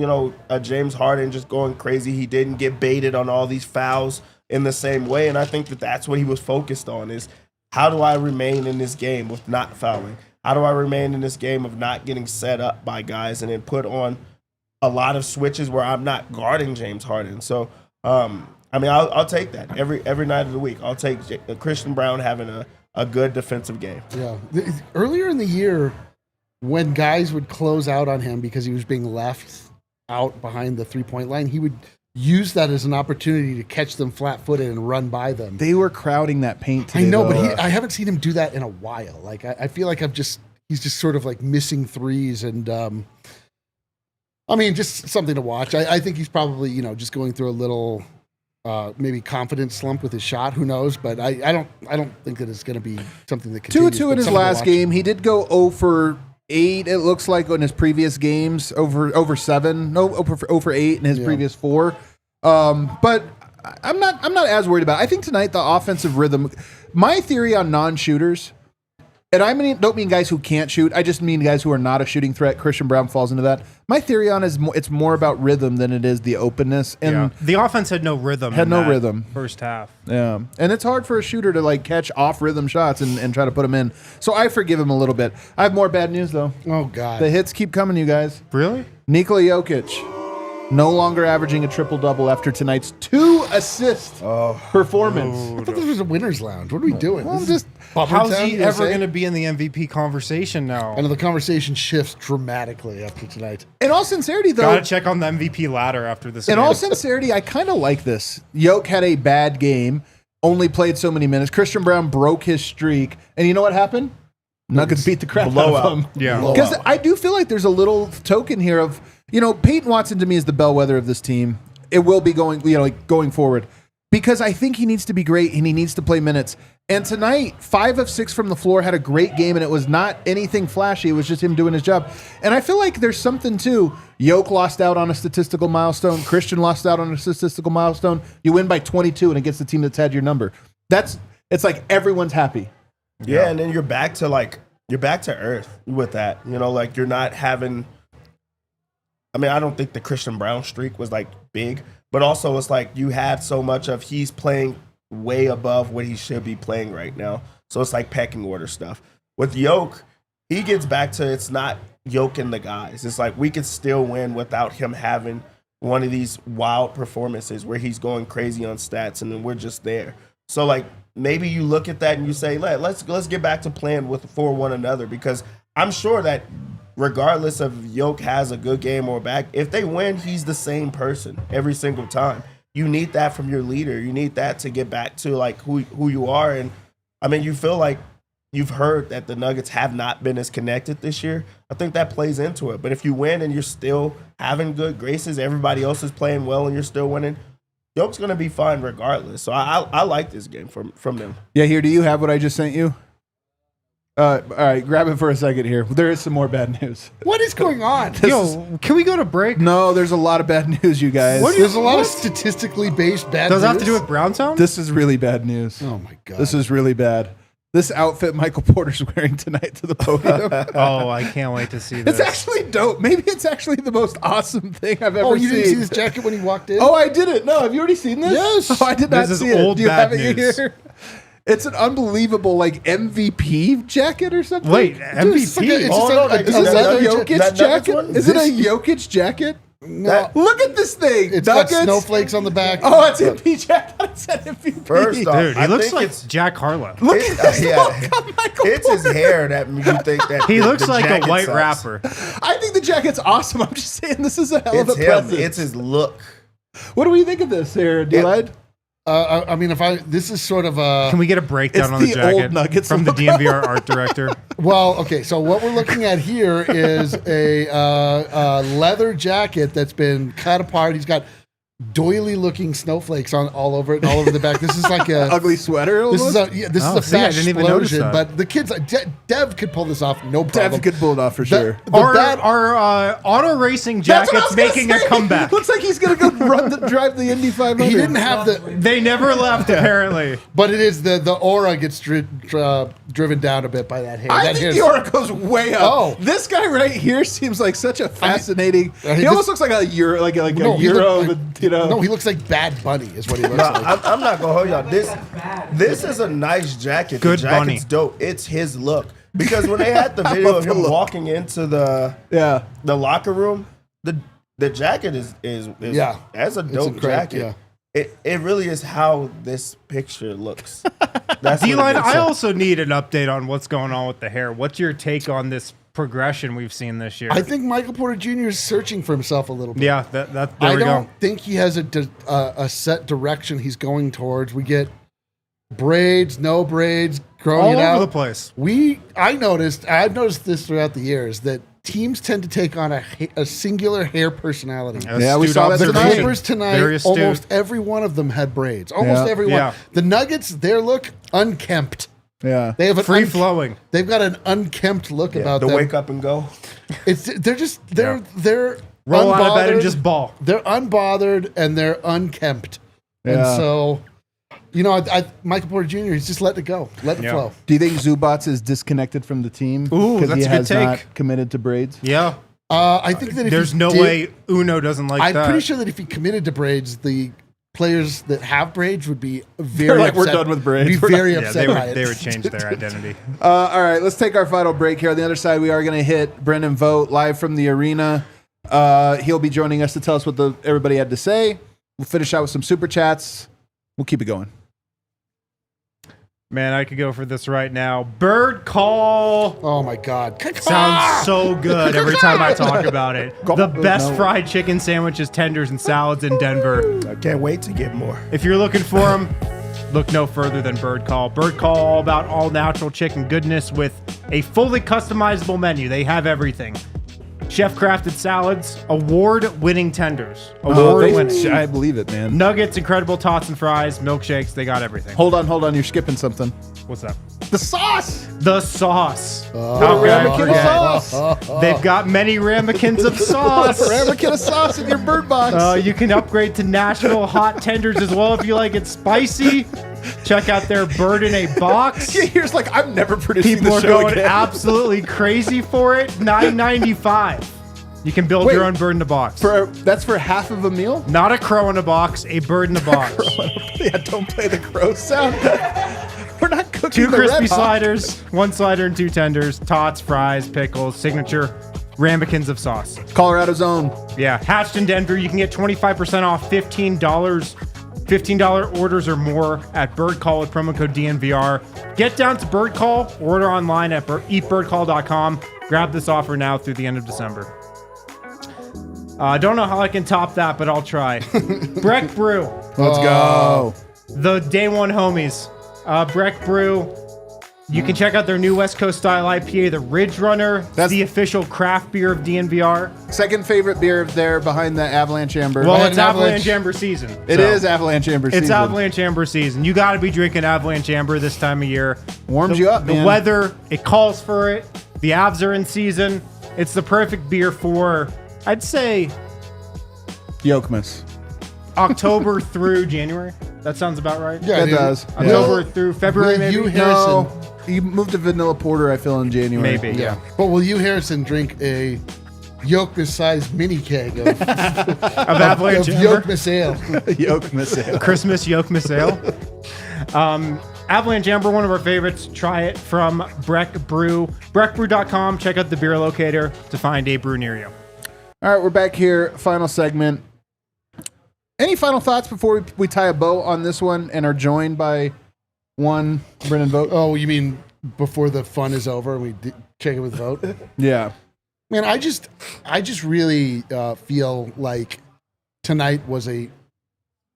a James Harden just going crazy. He didn't get baited on all these fouls in the same way. And I think that that's what he was focused on is how do I remain in this game with not fouling? How do I remain in this game of not getting set up by guys and then put on a lot of switches where I'm not guarding James Harden? So, I'll take that every night of the week. I'll take Christian Brown having a good defensive game. Yeah. Earlier in the year, when guys would close out on him because he was being left out behind the 3-point line, he would use that as an opportunity to catch them flat-footed and run by them. They were crowding that paint today. I know, though. but I haven't seen him do that in a while. Like, I feel like he's just sort of like missing threes and, just something to watch. I think he's probably, just going through a little, maybe confidence slump with his shot. Who knows? But I don't think that it's going to be something that continues. 2-2 in his last game. He did go 0 for 8, it looks like, in his previous games, over 7. No, 0 for 8 in his previous 4. But I'm not as worried about it. I think tonight the offensive rhythm, my theory on non-shooters, and don't mean guys who can't shoot, I just mean guys who are not a shooting threat. Christian Brown falls into that. My theory on is it's more about rhythm than it is the openness. And the offense had no rhythm. First half. Yeah, and it's hard for a shooter to catch off rhythm shots and try to put them in. So I forgive him a little bit. I have more bad news though. Oh God, the hits keep coming, you guys. Really? Nikola Jokic no longer averaging a triple-double after tonight's 2-assist performance. I thought this was a winner's lounge. What are we doing? Well, This just is Bumper How's Town, he ever USA? going to be in the MVP conversation now? I know the conversation shifts dramatically after tonight. in all sincerity, though, Got to check on the MVP ladder after this. in game. all sincerity, I kind of like this. Yoke had a bad game, only played so many minutes. Christian Brown broke his streak, and you know what happened? Nuggets beat the crap out of him. Yeah. Because I do feel like there's a little token here of, Peyton Watson to me is the bellwether of this team. It will be going forward. Because I think he needs to be great and he needs to play minutes. And tonight, 5 of 6 from the floor, had a great game, and it was not anything flashy. It was just him doing his job. And I feel like there's something too. Yoke lost out on a statistical milestone. Christian lost out on a statistical milestone. You win by 22, and it gets the team that's had your number. It's like everyone's happy. Yeah, and then you're back to earth with that. You're not having. I mean, I don't think the Christian Brown streak was like big, but also it's like you had so much of he's playing way above what he should be playing right now. So it's like pecking order stuff. With Yoke, he gets back to it's not Yoke and the guys. It's like we could still win without him having one of these wild performances where he's going crazy on stats and then we're just there. So like maybe you look at that and you say, let's get back to playing for one another, because I'm sure that regardless of Yoke has a good game or bad, if they win, he's the same person every single time. You need that from your leader. You need that to get back to like who you are. And I mean, you feel like you've heard that the Nuggets have not been as connected this year. I think that plays into it. But if you win and you're still having good graces, everybody else is playing well and you're still winning, Yoke's going to be fine regardless. So I like this game from them. Yeah, here, do you have what I just sent you? All right, grab it for a second here. There is some more bad news. What is going on? Yo, can we go to break? No, there's a lot of bad news, you guys. There's a lot of statistically based bad Does news. it have to do with Browntown? This is really bad news. Oh, my God. This is really bad. This outfit Michael Porter's wearing tonight to the podium. Oh, I can't wait to see this. It's actually dope. Maybe it's actually the most awesome thing I've ever seen. You didn't see this jacket when he walked in? Oh, I didn't. No, have you already seen this? Yes. Oh, I did not This is see it. old Do you bad have it news. here? It's an unbelievable MVP jacket or something. Wait, Dude, it's like MVP? Is this a Jokic Nuggets jacket? one? Is it a Jokic jacket? No. Look at this thing. It's got Nuggets. snowflakes on the back. Oh, it's MVP jacket. It's an MVP. First off, Dude, he I looks think like it's Jack Harlow. Look at this. yeah. Look at Michael It's his Porter. hair that you think that He the looks like a jacket white sucks. rapper. I think the jacket's awesome. I'm just saying this is a hell of It's a him. present. It's his look. What do we think of this here, D-Lide? I mean, this is sort of a. Can we get a breakdown It's on the the jacket old Nuggets from the logo. DNVR art director? Well, okay, so what we're looking at here is a leather jacket that's been cut apart. He's got doily-looking snowflakes on all over it and all over the back. This is like a Ugly sweater. This is almost? a this Oh, is a see, I fast didn't even notice explosion. that. But the kids, Dev could pull this off, no problem. Dev could pull it off for sure. Our auto racing That's what I jacket's was gonna making a say. comeback. Looks like he's gonna go drive the Indy 500. He didn't have the, They never left, apparently. but it is the aura gets driven down a bit by that hair. I That think hair's- the aura goes way up. Oh. This guy right here seems like such a fascinating. he he almost just- looks like a Euro, like No, a he Euro. look like- with, you know. No, he looks like Bad Bunny is what he looks No, like. I'm not gonna hold y'all. This is a nice jacket. Good the jacket's bunny. dope. It's his look. Because when they had the video of the him look. walking into the locker room, the jacket is Yeah. that's a dope incredible, jacket. It really is how this picture looks. That's what it D-Line, is. I also need an update on what's going on with the hair. What's your take on this progression we've seen this year? I think Michael Porter Jr. is searching for himself a little bit. Yeah, there I we don't go. think he has a set direction he's going towards. We get braids, no braids, growing All it out. over the place. I've noticed this throughout the years, that teams tend to take on a singular hair personality. Yeah, we Astute saw that The observation. Clippers tonight, Very astute. almost every one of them had braids. Almost Yeah. every one. Yeah. The Nuggets, their look, unkempt. Yeah. They have an Free flowing. They've got an unkempt look about the them. wake up and go. They're Roll out of bed and unbothered. just ball. They're unbothered and they're unkempt. And Yeah. so, Michael Porter Jr., he's just letting it go. Let it flow. Do you think Zubats is disconnected from the team Ooh, because that's he a good has take. not committed to braids? Yeah. I think that if There's he no did- way Uno doesn't like I'm that. pretty sure that if he committed to braids, the players that have braids would be very like, we're upset. done with braids. Be We're very Yeah, upset by it. they would change their identity. All right, let's take our final break here. On the other side, we are going to hit Brendan Vogt live from the arena. He'll be joining us to tell us what everybody had to say. We'll finish out with some super chats. We'll keep it going. Man, I could go for this right now. Bird call. Oh my God. Sounds so good every time I talk about it. The best fried chicken sandwiches, tenders, and salads in Denver. I can't wait to get more. If you're looking for them, look no further than Bird Call. Bird Call, all about all natural chicken goodness with a fully customizable menu. They have everything. Chef-crafted salads, award-winning tenders. Award-winning. I believe it, man. Nuggets, incredible tots and fries, milkshakes. They got everything. Hold on. You're skipping something. What's that? The sauce. The sauce. Ramekin of sauce. They've got many ramekins of sauce. Ramekin of sauce in your bird box. You can upgrade to Nashville hot tenders as well if you like it spicy. Check out their bird in a box. Yeah, here's like, I'm never producing People the are show going again. absolutely crazy for it. $9.95. You can build your own bird in a box. That's for half of a meal? Not a crow in a box, a bird in a box. Yeah, don't play the crow sound. We're not cooking 2 the crispy Redhawk. sliders, 1 slider and 2 tenders, tots, fries, pickles, signature ramekins of sauce. Colorado's own. Yeah, hatched in Denver. You can get 25% off $15 orders or more at Bird Call with promo code DNVR. Get down to Bird Call, order online at eatbirdcall.com. Grab this offer now through the end of December. I don't know how I can top that, but I'll try. Breck Brew. Let's go. The day one homies. Breck Brew. You can check out their new West Coast style IPA, the Ridge Runner. That's the official craft beer of DNVR. Second favorite beer there behind the Avalanche Amber. Well, it's Avalanche Amber season. It is Avalanche Amber season. It's Avalanche Amber season. You got to be drinking Avalanche Amber this time of year. Warms you up, man. The weather, it calls for it. The Avs are in season. It's the perfect beer for, I'd say, Yokmas. October through January. That sounds about right. Yeah, it does. October through February, maybe. You, Harrison, you moved to vanilla porter, I feel, in January. Maybe, yeah. But will you, Harrison, drink a Yokmas-sized mini keg of Avalanche Amber? Yokmas ale? Yokmas ale. Christmas Yokmas ale. Avalanche Amber, one of our favorites. Try it from Breck Brew. BreckBrew.com. Check out the beer locator to find a brew near you. All right, we're back here. Final segment. Any final thoughts before we tie a bow on this one and are joined by one Brennan Vogt? Oh, you mean before the fun is over, we check it with Vogt? Yeah. Man, I just really feel like tonight was a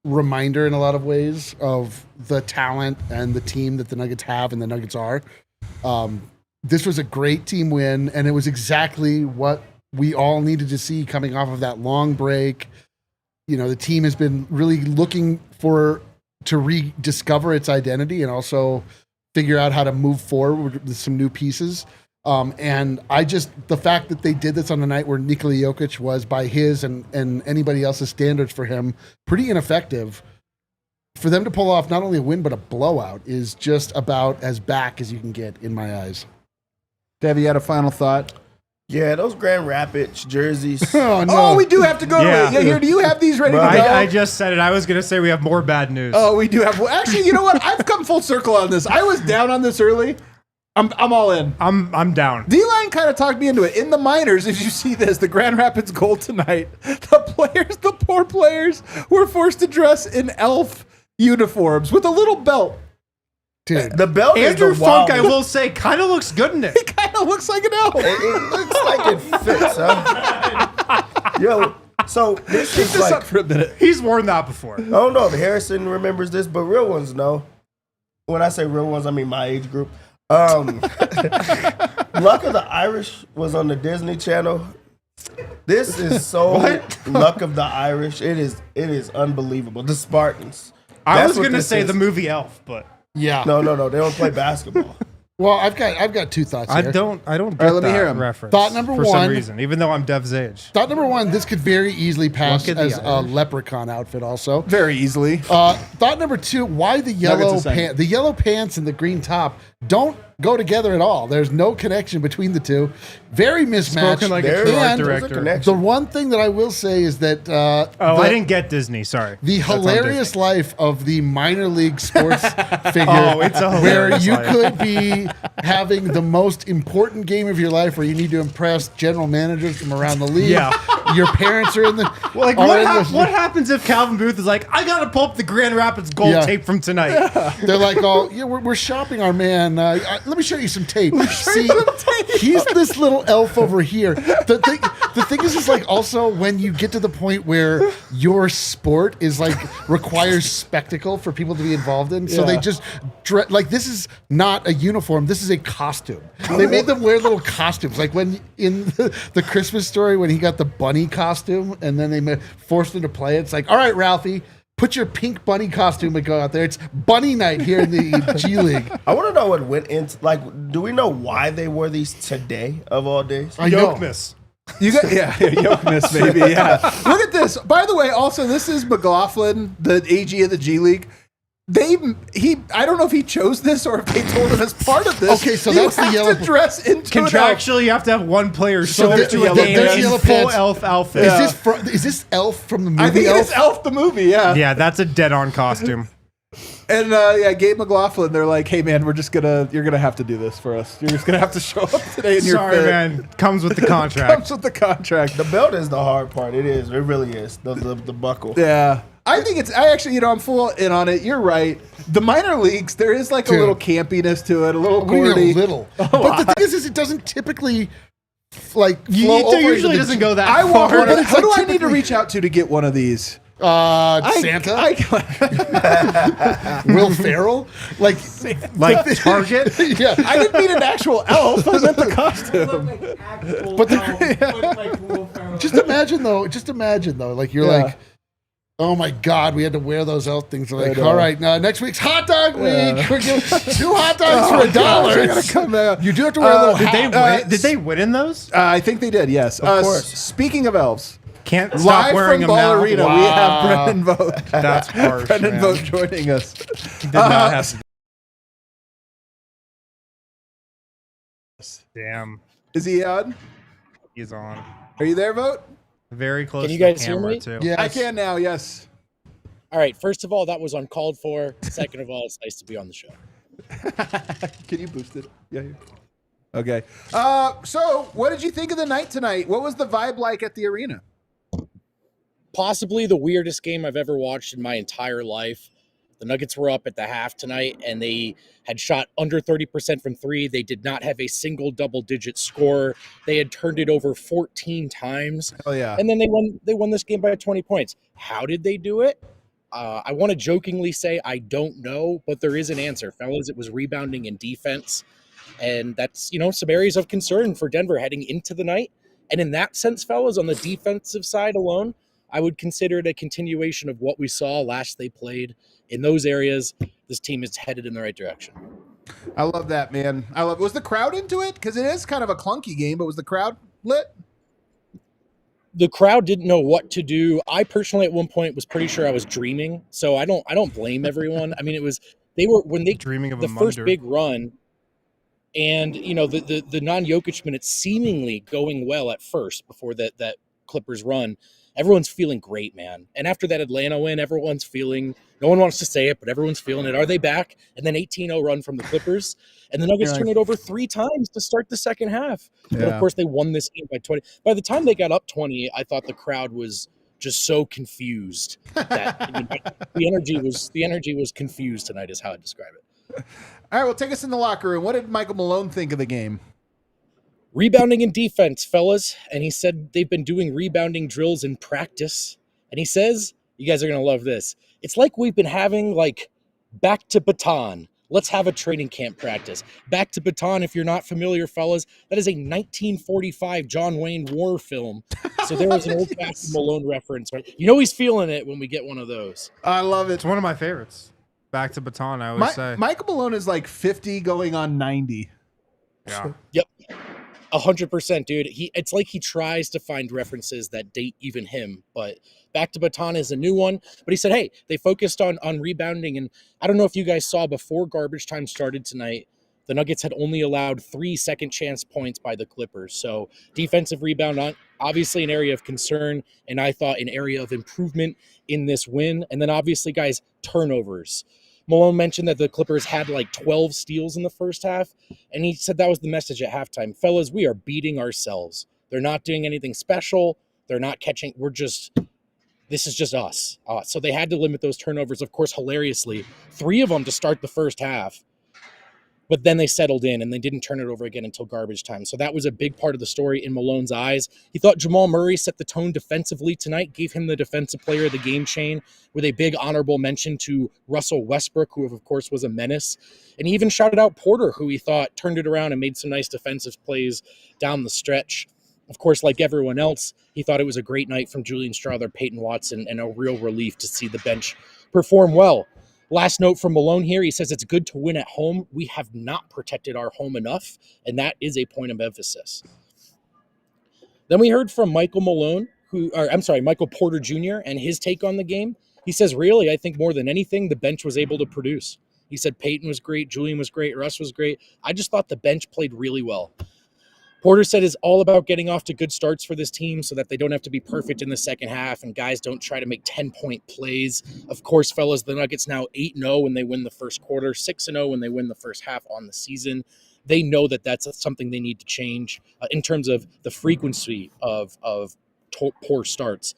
reminder in a lot of ways of the talent and the team that the Nuggets have and the Nuggets are. This was a great team win, and it was exactly what we all needed to see coming off of that long break. You know, the team has been really looking to rediscover its identity and also figure out how to move forward with some new pieces. And the fact that they did this on a night where Nikola Jokic was, by his and anybody else's standards for him, pretty ineffective. For them to pull off not only a win, but a blowout is just about as back as you can get in my eyes. Dev, you had a final thought? Yeah, those Grand Rapids jerseys. Oh, no. Oh, we do have to go. Yeah. Yeah, here, do you have these ready to go? I just said it. I was going to say we have more bad news. Oh, we do have. Well, actually, you know what? I've come full circle on this. I was down on this early. I'm all in. I'm down. D-Line kind of talked me into it. In the minors, if you see this, the Grand Rapids goal tonight, the poor players, were forced to dress in elf uniforms with a little belt. Dude. The belt Andrew is the Funk, wild. I will say, kind of looks good in it. It kind of looks like an elf. It looks like it fits, huh? Yo, so this Keep is this like, up for a minute. He's worn that before. I don't know if Harrison remembers this, but real ones know. When I say real ones, I mean my age group. Luck of the Irish was on the Disney Channel. This is so Luck of the Irish. It is unbelievable. The Spartans. I was what going to this say is. the movie Elf, but Yeah. No. They don't play basketball. Well, I've got 2 thoughts here. I don't get let me that hear 'em. reference. Thought number for one. some reason, even though I'm Dev's age. Thought number 1, this could very easily pass Look at the as a Irish. leprechaun outfit also. Very easily. Thought number 2, why the yellow Nuggets aside. the yellow pants and the green top don't go together at all. There's no connection between the two. Very mismatched. Spoken like a There- true art and there's a director. connection. the one thing that I will say is that I didn't get Disney. Sorry. the That's on hilarious Disney. life of the minor league sports figure. Oh, it's a where hilarious you life. could be having the most important game of your life where you need to impress general managers from around the league. Yeah. Your parents are in the. Like, are what happens if Calvin Booth is like, I gotta pull up the Grand Rapids gold Yeah. tape from tonight? They're like, oh, yeah, we're shopping our man. Let me show you some tape. See, he's this little elf over here. The thing is like also when you get to the point where your sport is like requires spectacle for people to be involved in, so they just like this is not a uniform. This is a costume. They made them wear little costumes, like when in the Christmas Story when he got the bunny costume, and then they forced him to play it. It's like, all right, Ralphie, put your pink bunny costume and go out there. It's bunny night here in the G League. I want to know what went into, like, do we know why they wore these today of all days? I know. Yokmas. You got Jokic, baby. Yeah. Look at this. By the way, also this is McLaughlin, the AG of the G League. I don't know if he chose this or if they told him as part of this. Okay, so you that's the have yellow. to dress into an elf. Contractually, you have to have one player show there- up to a there- game there's in yellow full pants. elf outfit. Is this Elf from the movie? I think Elf? it's Elf the movie. Yeah. Yeah, that's a dead-on costume. And Gabe McLaughlin, they're like, "Hey man, you're gonna have to do this for us. You're just gonna have to show up today in your Sorry, fit." man. Comes with the contract. Comes with the contract. The belt is the hard part. It is. It really is. The buckle. Yeah. I think I actually, I'm full in on it. You're right. The minor leagues, there is like a Dude. little campiness to it, a little We need corny. a little. But the thing is it doesn't typily like flow It over usually into doesn't go that I want far. one. But it's Who do like I need to typically- reach out to get one of these? Santa, Will Ferrell, like Target? yeah. I didn't mean an actual elf. I meant the costume. Like actual But the- elf, like Will Ferrell. Just imagine though, like you're Yeah. like, oh my God, we had to wear those elf things. They're like, I know. all right, next week's hot dog week. Yeah. We're giving 2 hot dogs for Gosh, I $1. gotta come back. You do have to wear a little hat. Did they win in those? I think they did, yes. Of course. Speaking of elves, Can't stop live wearing from them Ball now. Arena, we Wow. have Brendan Vogt. That's harsh, Brendan man. Vogt joining us. Did not have to. Damn, Is he on? he's on. Are you there, Vogt? Very close Can you to the guys hear camera, me? too. Yes. I can now, yes. All right. First of all, that was uncalled for. Second of all, it's nice to be on the show. Can you boost it? Yeah. Okay. So, what did you think of the night tonight? What was the vibe like at the arena? Possibly the weirdest game I've ever watched in my entire life. The Nuggets were up at the half tonight, and they had shot under 30% from three. They did not have a single double-digit score. They had turned it over 14 times, Oh yeah. and then they won this game by 20 points. How did they do it? I want to jokingly say I don't know, but there is an answer, fellas. It was rebounding and defense, and that's some areas of concern for Denver heading into the night. And in that sense, fellas, on the defensive side alone, I would consider it a continuation of what we saw last they played. In those areas, this team is headed in the right direction. I love that, man. Was the crowd into it? Because it is kind of a clunky game, but was the crowd lit? The crowd didn't know what to do. I personally, at one point, was pretty sure I was dreaming. So I don't blame everyone. I mean, they were Dreaming of the a first munder. big run, and the non-Jokic minutes seemingly going well at first before that Clippers run. Everyone's feeling great, man. And after that Atlanta win, everyone's feeling, no one wants to say it, but everyone's feeling it. Are they back? And then 18-0 run from the Clippers. And the Nuggets turn it over 3 times to start the second half. And of course, they won this game by 20. By the time they got up 20, I thought the crowd was just so confused that the energy was confused tonight is how I describe it. All right, well, take us in the locker room. What did Michael Malone think of the game? Rebounding and defense, fellas. And he said they've been doing rebounding drills in practice. And he says, you guys are going to love this. It's like we've been having back to baton. Let's have a training camp practice. Back to baton, if you're not familiar, fellas, that is a 1945 John Wayne war film. So there was an old fashioned Malone reference, right? He's feeling it when we get one of those. I love it. It's one of my favorites. Back to baton, I always say. Michael Malone is like 50 going on 90. Yeah. Yep. 100%, dude. It's like he tries to find references that date even him, but back to baton is a new one. But he said, hey, they focused on rebounding. And I don't know if you guys saw before garbage time started tonight, the Nuggets had only allowed 3 second chance points by the Clippers. So defensive rebound, obviously an area of concern, and I thought an area of improvement in this win. And then obviously, guys, turnovers. Malone mentioned that the Clippers had 12 steals in the first half, and he said that was the message at halftime. Fellas, we are beating ourselves. They're not doing anything special. They're not catching. This is just us. So they had to limit those turnovers. Of course, hilariously, 3 of them to start the first half. But then they settled in and they didn't turn it over again until garbage time. So that was a big part of the story in Malone's eyes. He thought Jamal Murray set the tone defensively tonight, gave him the defensive player of the game chain with a big honorable mention to Russell Westbrook, who of course was a menace. And he even shouted out Porter, who he thought turned it around and made some nice defensive plays down the stretch. Of course, like everyone else, he thought it was a great night from Julian Strawther, Peyton Watson, and a real relief to see the bench perform well. Last note from Malone here, he says it's good to win at home. We have not protected our home enough, and that is a point of emphasis. Then we heard from Michael Porter Jr. and his take on the game. He says, really, I think more than anything, the bench was able to produce. He said Peyton was great, Julian was great, Russ was great. I just thought the bench played really well. Porter said it's all about getting off to good starts for this team so that they don't have to be perfect in the second half and guys don't try to make 10-point plays. Of course, fellas, the Nuggets now 8-0 when they win the first quarter, 6-0 when they win the first half on the season. They know that that's something they need to change in terms of the frequency of poor starts.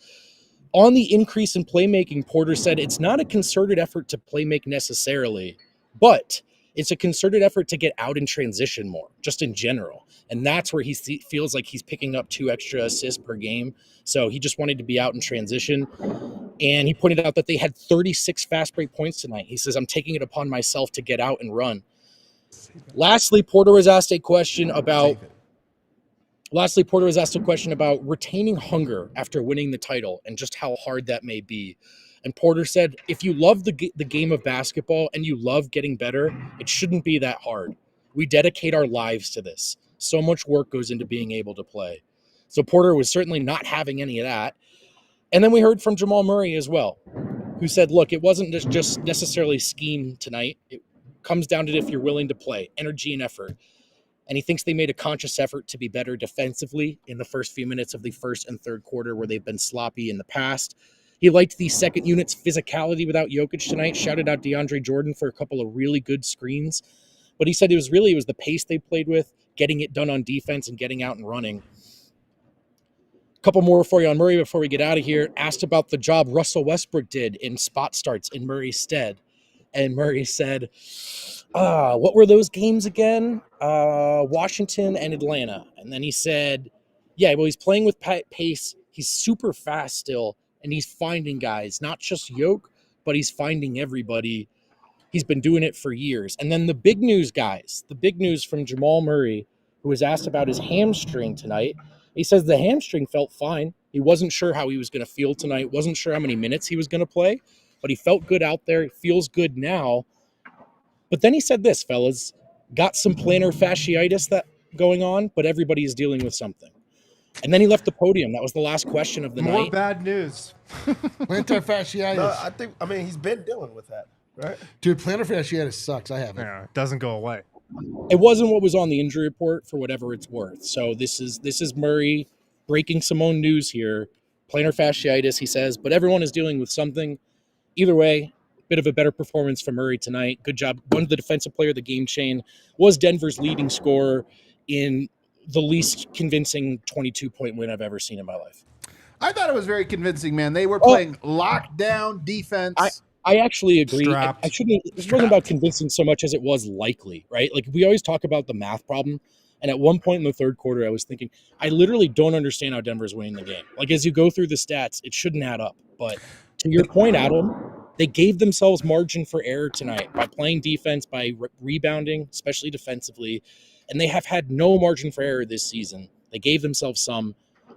On the increase in playmaking, Porter said it's not a concerted effort to playmake necessarily, but it's a concerted effort to get out in transition more, just in general. And that's where he feels like he's picking up 2 extra assists per game. So he just wanted to be out in transition. And he pointed out that they had 36 fast break points tonight. He says, I'm taking it upon myself to get out and run. Lastly, Porter was asked a question about retaining hunger after winning the title and just how hard that may be. And Porter said, if you love the game of basketball and you love getting better, it shouldn't be that hard. We dedicate our lives to this. So much work goes into being able to play. So Porter was certainly not having any of that. And then we heard from Jamal Murray as well, who said, look, it wasn't just necessarily scheme tonight. It comes down to if you're willing to play, energy and effort. And he thinks they made a conscious effort to be better defensively in the first few minutes of the first and third quarter where they've been sloppy in the past. He liked the second unit's physicality without Jokic tonight, shouted out DeAndre Jordan for a couple of really good screens. But he said it was the pace they played with, getting it done on defense and getting out and running. A couple more for you on Murray before we get out of here. Asked about the job Russell Westbrook did in spot starts in Murray's stead. And Murray said, what were those games again? Washington and Atlanta. And then he said, yeah, well, he's playing with pace. He's super fast still. And he's finding guys, not just Yoke, but he's finding everybody. He's been doing it for years. And then the big news, guys, the big news from Jamal Murray, who was asked about his hamstring tonight. He says the hamstring felt fine. He wasn't sure how he was going to feel tonight, wasn't sure how many minutes he was going to play, but he felt good out there. He feels good now. But then he said this, fellas, got some plantar fasciitis that going on, but everybody is dealing with something. And then he left the podium. That was the last question of the night. More bad news. Plantar fasciitis. No, he's been dealing with that, right? Dude, plantar fasciitis sucks. I have it. Yeah, it doesn't go away. It wasn't what was on the injury report for whatever it's worth. So this is Murray breaking some own news here. Plantar fasciitis, he says, but everyone is dealing with something. Either way, bit of a better performance from Murray tonight. Good job. One of the defensive player of the game chain, was Denver's leading scorer in the least convincing 22-point win I've ever seen in my life. I thought it was very convincing, man. They were playing lockdown defense. I actually agree. Strapped. It wasn't about convincing so much as it was likely, right? Like we always talk about the math problem. And at one point in the third quarter, I was thinking, I literally don't understand how Denver's winning the game. Like as you go through the stats, it shouldn't add up. But to your point, Adam, they gave themselves margin for error tonight by playing defense, by rebounding, especially defensively. And they have had no margin for error this season. They gave themselves some,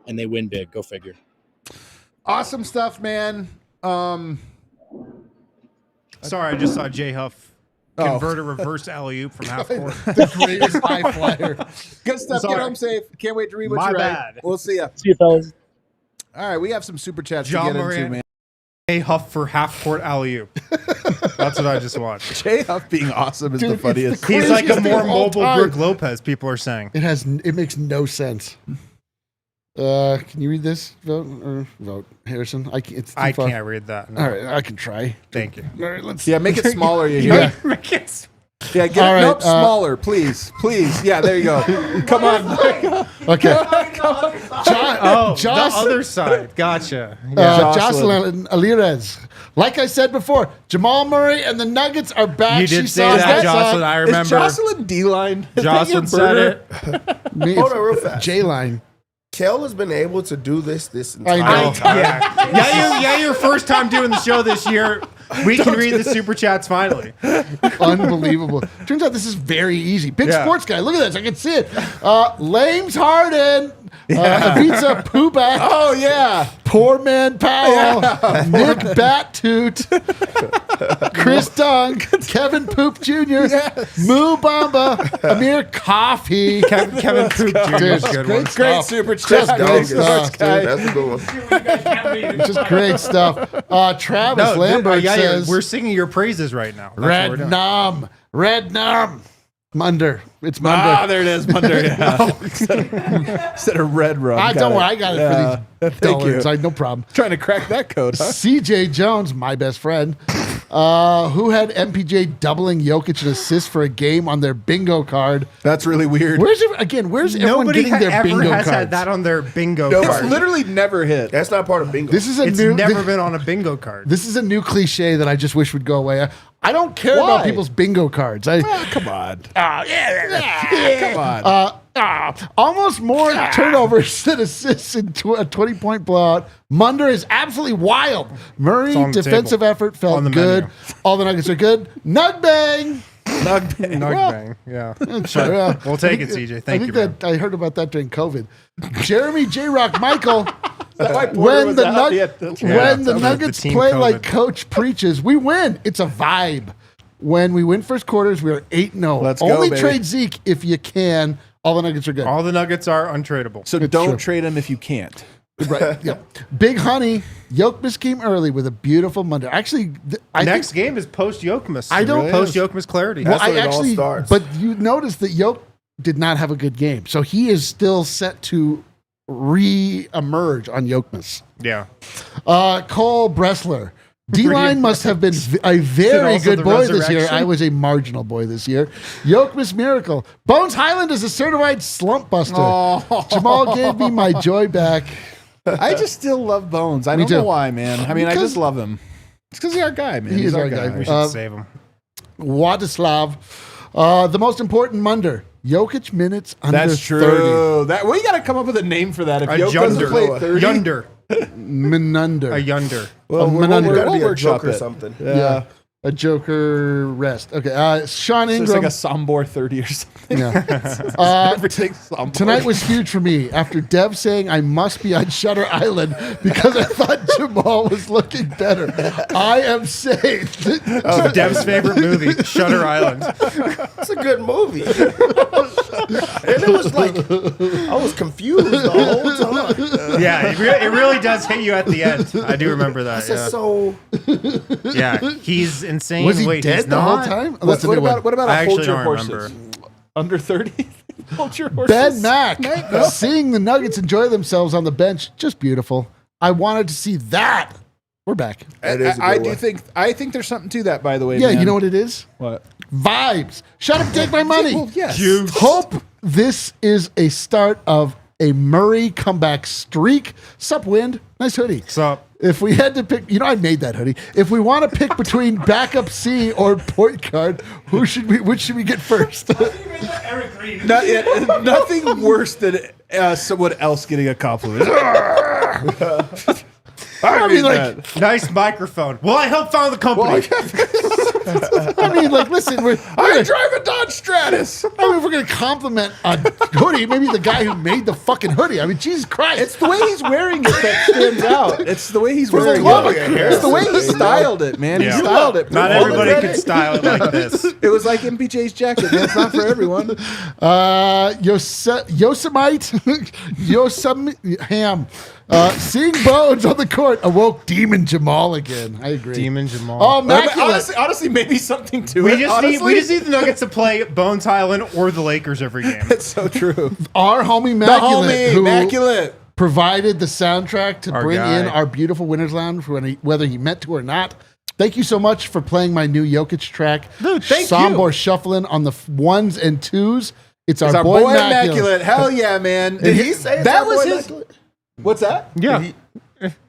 and they win big. Go figure. Awesome stuff, man. Sorry, I just saw Jay Huff convert a reverse alley-oop from half court. The greatest high flyer. Good stuff. Sorry. Get home safe. Can't wait to read what My you bad. write. We'll see ya. See you, fellas. All right, we have some super chats to Jamal get Murray into, man. Jay Huff for half court alley-oop. That's what I just watched. Jay Huff being awesome is the Dude, it's funniest. the He's like a craziest more thing of all mobile time. Brook Lopez, people are saying. It makes no sense. Can you read this, Vogt, Harrison? I can't. It's too far. Can't read that. No. All right, I can try. Thank you. All right, let's. Yeah, make it smaller. You hear? Make it Yeah, get All it right, nope, smaller, please. Yeah, there you go. Come on. Okay. The other side. Gotcha. Jocelyn Alirez. Like I said before, Jamal Murray and the Nuggets are back. You did She say saw that, that Jocelyn. I remember. Is Jocelyn D-line? Jocelyn said it. Hold on real fast. J-line. Kel has been able to do this I entire know. time. Yeah, your first time doing the show this year. We can read the super chats finally. Unbelievable. Turns out this is very easy. Big Yeah. sports guy. Look at this. I can see it. Lames Harden. Pizza Pooback. Oh, yeah. Poor Man Powell. Nick Battoot. Chris Dunk. Kevin Poop Jr. Moo Bamba. Amir Coffee. Kevin Poop Jr. is a good one. Great super Just chat. great Sports stuff, guy. dude. That's a good one. Just great stuff. Travis Lambert says, we're singing your praises right now. That's what we're Red doing. Nom. Red Nom. Munder. It's Ah, Munder. there it is, Munder. Yeah. Instead of red rum. Don't worry. I got it for these Thank dollars. you. No problem. Trying to crack that code, huh? CJ Jones, my best friend, who had MPJ doubling Jokic in assists for a game on their bingo card. That's really weird. Where's everyone Nobody getting their ever bingo has cards? had that on their bingo It's card. literally never hit. That's not part of bingo. This is a It's new. never been on a bingo card. This is a new cliche that I just wish would go away. I don't care Why? about people's bingo cards. Come on. Come on. Almost more turnovers than assists in a 20-point blowout. Munder is absolutely wild. Murray It's on the defensive table. effort felt On the good. menu. All the Nuggets are good. Nug bang. Nug bang. Nug bang. Yeah. Sure, We'll take it, CJ. Thank I you, think that I heard about that during COVID. Jeremy J. Rock Michael. Why Porter when was the, out? Yeah, that's right. when the the Nuggets team play COVID. like Coach preaches, we win. It's a vibe. When we win first quarters, we are 8-0. Let's go, Only baby. trade Zeke if you can. All the Nuggets are good. All the Nuggets are untradeable. So It's don't true. trade him if you can't. Right. Yeah. Big Honey. Jokic came early with a beautiful Monday. Actually, I Next think, game is post Jokic. I don't- post Jokic clarity. well, That's when I it all actually, starts. but you notice that Jokic did not have a good game, so he is still set to re-emerge on Jokic. Yeah. Cole Bressler. D-line must have been a very also good the boy this year. resurrection? I was a marginal boy this year. Jokic miracle. Bones Highland is a certified slump buster. Jamal gave me my joy back. I just still love Bones. I Me don't know too. why, man. I mean, I Because- just love him. It's because he's our guy, man. He He's is our guy. We should save him. Wadislav. The most important Munder. Jokic minutes under That's 30. true. That we got to come up with a name for that. If A Jokic doesn't play Yunder. 30, Yunder. Minunder. A Yunder. well, we'll, Menunder. we'll, Gotta we'll be a workshop joke or it. something. Yeah. A Joker rest. Okay. Sean It's Ingram. like a Sombor 30 or something. Yeah. Everything's Sombor. Tonight was huge for me after Dev saying I must be on Shutter Island because I thought Jamal was looking better. I am saved. Oh, Dev's favorite movie, Shutter Island. It's a good movie. And it was like, I was confused the whole time. Yeah, it really does hit you at the end. I do remember that. This is so. Yeah, he's insane. Was he Wait, dead he's the whole not? time? Oh, What, that's a what new one. about what about I a actually hold your don't horses? remember. Under 30? Hold your horses. Ben Mack. Seeing the Nuggets enjoy themselves on the bench, just beautiful. I wanted to see that. We're back. That is a good I do one. think there's something to that, by the way. Yeah, man. you know what it is? What? Vibes. Shut up, take my money. Well, yes. Hope this is a start of a Murray comeback streak. Sup, Wind? Nice hoodie. Sup? If we had to pick, I made that hoodie. If we want to pick between backup C or point guard, which should we get first? Eric Green. Nothing worse than someone else getting a compliment. I mean, like, Nice microphone. Well, I helped found the company. listen, I drive a Dodge Stratus. if we're going to compliment a hoodie, maybe the guy who made the fucking hoodie. I mean, Jesus Christ. It's the way he's wearing it that stands out. It's the way he's the wearing love it. of It's the way he styled it, man. Yeah. He styled it. Not Hold it everybody ready. can style it like this. It was like MPJ's jacket, man. It's not for everyone. Yosemite, Ham. Seeing Bones on the court awoke Demon Jamal again. I agree. Demon Jamal. Oh, immaculate. Honestly, maybe something to we it. just need the Nuggets to play Bones Highland or the Lakers every game. It's so true. Our homie The Immaculate, homie, who immaculate. provided the soundtrack to Our bring guy. in our beautiful Winners Lounge, whether he meant to or not. Thank you so much for playing my new Jokic track. Dude, thank Sombor you. shuffling on the ones and twos. It's our Our boy, boy Immaculate. Immaculate. Hell yeah, man. Did he say it's that our was boy his? Immaculate? What's that? Yeah.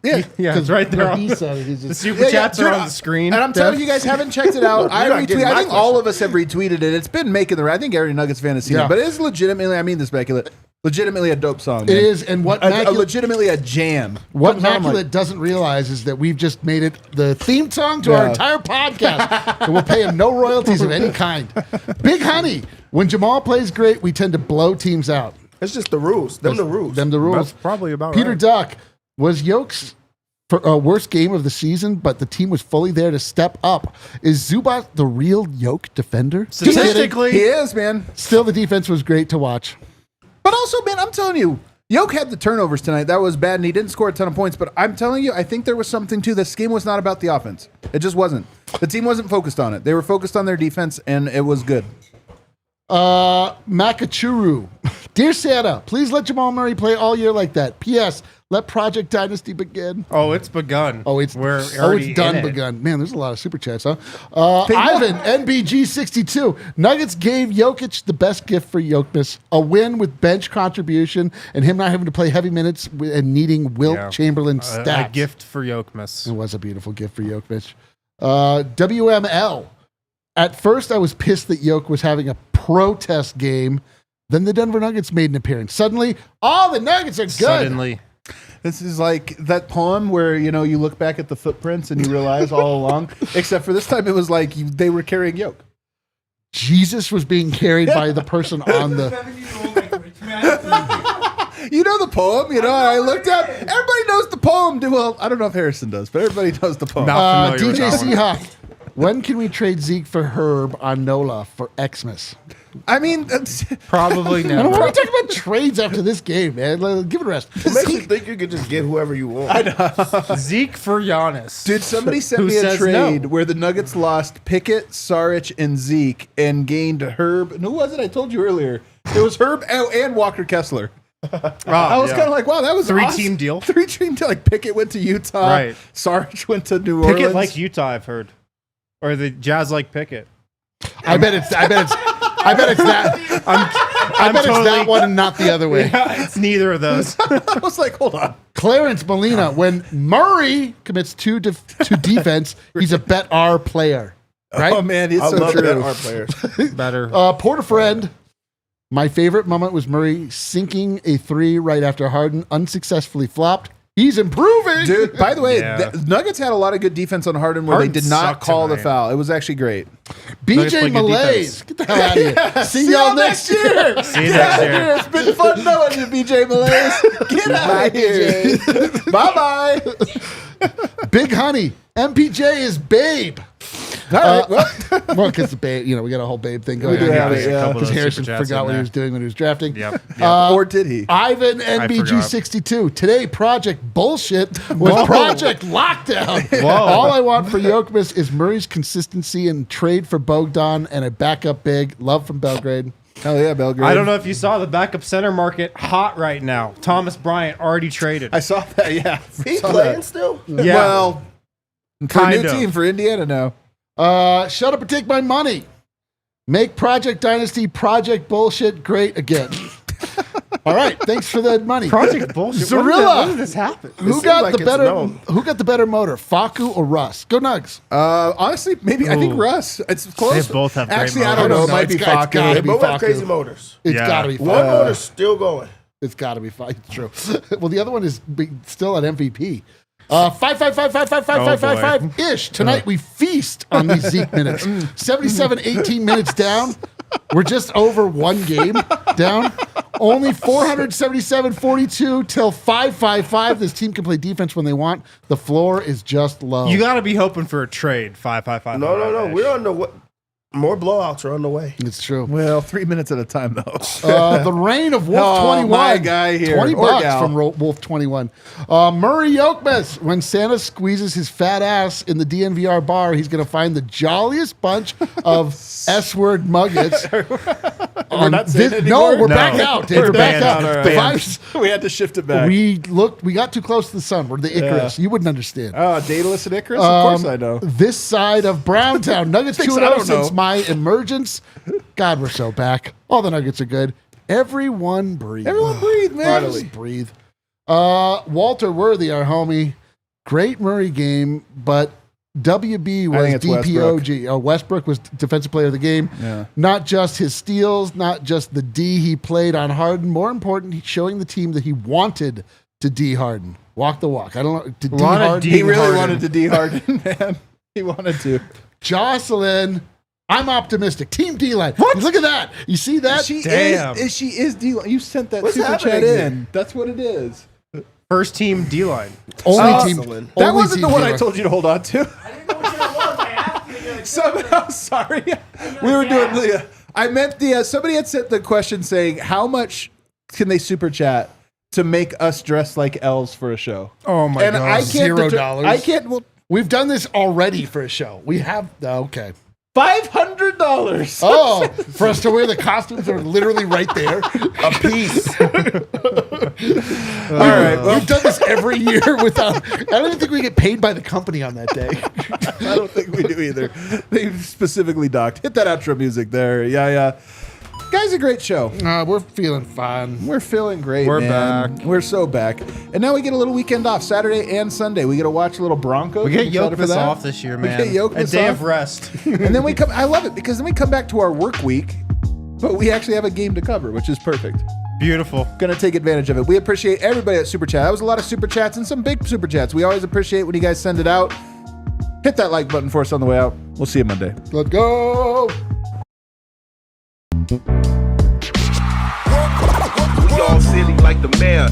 Yeah. Yeah, it's right there. He said it. He's The just, super chats dude, are on the screen. And I'm telling you guys haven't checked it out. I You're not getting retweet. I my think all question. of us have retweeted it. It's been making the. I think every Nuggets fan has seen Yeah. it, but it is legitimately. I mean this, Immaculate. Legitimately a dope song. it man. is. And what legitimately a jam. What Comes on, I'm Immaculate like, doesn't realize is that we've just made it the theme song to our Yeah. entire podcast. And we'll pay him no royalties of any kind. Big Honey, when Jamal plays great, we tend to blow teams out. It's just the rules. Them the rules. Them the rules. That's probably about Peter right. Duck, was Yoke's worst game of the season, but the team was fully there to step up. Is Zubac the real Yoke defender? Just kidding. Statistically, he is, man. Still, the defense was great to watch. But also, man, I'm telling you, Yoke had the turnovers tonight. That was bad, and he didn't score a ton of points. But I'm telling you, I think there was something to this game. Was not about the offense. It just wasn't. The team wasn't focused on it. They were focused on their defense, and it was good. Makachuru. Dear Santa, please let Jamal Murray play all year like that. P.S. Let Project Dynasty begin. Oh, it's begun. We're already done in it. begun. Man, there's a lot of super chats, huh? Ivan, NBG62. Nuggets gave Jokic the best gift for Jokic, a win with bench contribution and him not having to play heavy minutes and needing Wilt Yeah. Chamberlain stats. A gift for Jokmas. It was a beautiful gift for Jokic. WML. At first, I was pissed that Jokic was having a protest game. Then the Denver Nuggets made an appearance. Suddenly, all the Nuggets are good. Suddenly. This is like that poem where, you know, you look back at the footprints and you realize all along, except for this time it was like they were carrying Yoke. Jesus was being carried by the person on the... 70-year-old language, man. You know the poem, you know, I looked up. Everybody knows the poem. Well, I don't know if Harrison does, but everybody knows the poem. Not familiar with DJ that one. Seahawk. When can we trade Zeke for Herb on NOLA for Xmas? I mean, Probably I don't never. want to talk about trades after this game, man. Give it a rest. It makes you think you could just get whoever you want. Zeke for Giannis. dude, somebody sent Who me a says trade no? where the Nuggets lost Pickett, Saric, and Zeke and gained Herb. And who was it? I told you earlier. It was Herb and Walker Kessler. I was kind of like, wow, that was Three-team deal? 3-team deal. Like Pickett went to Utah. Right. Saric went to New Orleans. Pickett like Utah, I've heard. Or the Jazz like Pickett. I bet it's that. I bet it's that one and not the other way. It's neither of those. I was like, hold on. Clarence Molina, when Murray commits to defense, he's a bet R player. Right? Oh, man, it's I so love true. that our players. Better. Porter Friend, my favorite moment was Murray sinking a three right after Harden unsuccessfully flopped. He's improving. Dude, by the way, Yeah. the Nuggets had a lot of good defense on Harden where Harden they did not sucked call the tonight. foul. It was actually great. Nuggets BJ play good Malaise. Get the hell out of here. See y'all next year. See you next year. It's been fun knowing you, BJ Malaise. Get out of here. Bye-bye. Big Honey. MPJ is Babe. All right, well, Well, because Babe, we got a whole Babe thing going do on. have here. it, yeah. Because Harrison forgot what he was doing when he was drafting. Yep. or did he? Ivan NBG62. Today, Project Bullshit with Whoa. Project Lockdown. Whoa. All I want for Jokic is Murray's consistency and trade for Bogdan and a backup big. Love from Belgrade. Hell yeah, Belgrade. I don't know if you saw the backup center market hot right now. Thomas Bryant already traded. I saw that, yeah. He Saw playing that. still? Yeah. Well, for a Kind new of. team for Indiana now. Shut up and take my money. Make Project Dynasty Project Bullshit great again. All right, thanks for the money. Project bullshit. Zorilla. When did this happen? Who seems got like the it's better? known. Who got the better motor, Facu or Russ? Go Nugs. Honestly, maybe I think Ooh. Russ. It's close. They both have great Actually, I don't know. motors. It might be It's gotta Facu. They be both have Facu. crazy motors. It's Yeah. got to be One Facu. motor's still going. It's got to be fine. It's true. Well, the other one is still at MVP. 5 ish. Tonight we feast on these Zeke minutes. 77-18 minutes down. We're just over one game down. Only 477-42 till 5-5-5. This team can play defense when they want. The floor is just low. You got to be hoping for a trade. 5-5-5. No. We're on the way. More blowouts are on the way. It's true. Well, 3 minutes at a time, though. The reign of Wolf Oh, 21. my guy here. $20 Or gal. from Wolf 21. Murray Jokic. When Santa squeezes his fat ass in the DNVR bar, he's going to find the jolliest bunch of S-word muggets. We're not saying it No, anymore? we're back out. Dave. We're back out. All right. The vibes- We had to shift it back. We got too close to the sun. We're the Icarus. You wouldn't understand. Oh, Daedalus and Icarus? Of course I know. This side of Browntown. Nuggets Things 2-0 I don't since know. my emergence. God, we're so back. All the Nuggets are good. Everyone breathe. Everyone breathe, man. Just breathe. Walter Worthy, our homie. Great Murray game, but WB was think it's DPOG. Westbrook was Defensive Player of the Game. Yeah. Not just his steals, not just the D he played on Harden. More important, he's showing the team that he wanted to D Harden. Walk the walk. I don't know. To D Wanted Harden. D He really Harden. wanted to D Harden, man. He wanted to. Jocelyn, I'm optimistic. Team D-line. What? Look at that. You see that? She Damn. is D. You sent that What's super chat happening in. That's what it is. First team D-line. Only team. Jocelyn. That only wasn't team the one I D-line. told you to hold on to. I didn't know which one it was. I asked you. Like, Somehow, sorry. We were doing the. I meant the. Somebody had sent the question saying, how much can they super chat to make us dress like elves for a show? Oh my And god. I can't. $0. I can't. Well, We've done this already for a show. We have. Okay. $500. Oh, for us to wear the costumes that are literally right there. A piece. All right. Well, We've done this every year without. I don't even think we get paid by the company on that day. I don't think we do either. They specifically docked. Hit that outro music there. Yeah. Guys, a great show. We're feeling fine. We're feeling great. We're man. back. We're so back. And now we get a little weekend off, Saturday and Sunday. We get to watch a little Broncos. We get Excited for Jokic that? off this year, We man. get Jokic A day off. of rest. And then we come. I love it because then we come back to our work week, but we actually have a game to cover, which is perfect. Beautiful. Gonna take advantage of it. We appreciate everybody at Super Chat. That was a lot of Super Chats and some big Super Chats. We always appreciate when you guys send it out. Hit that like button for us on the way out. We'll see you Monday. Let's go. We all city like the mayor.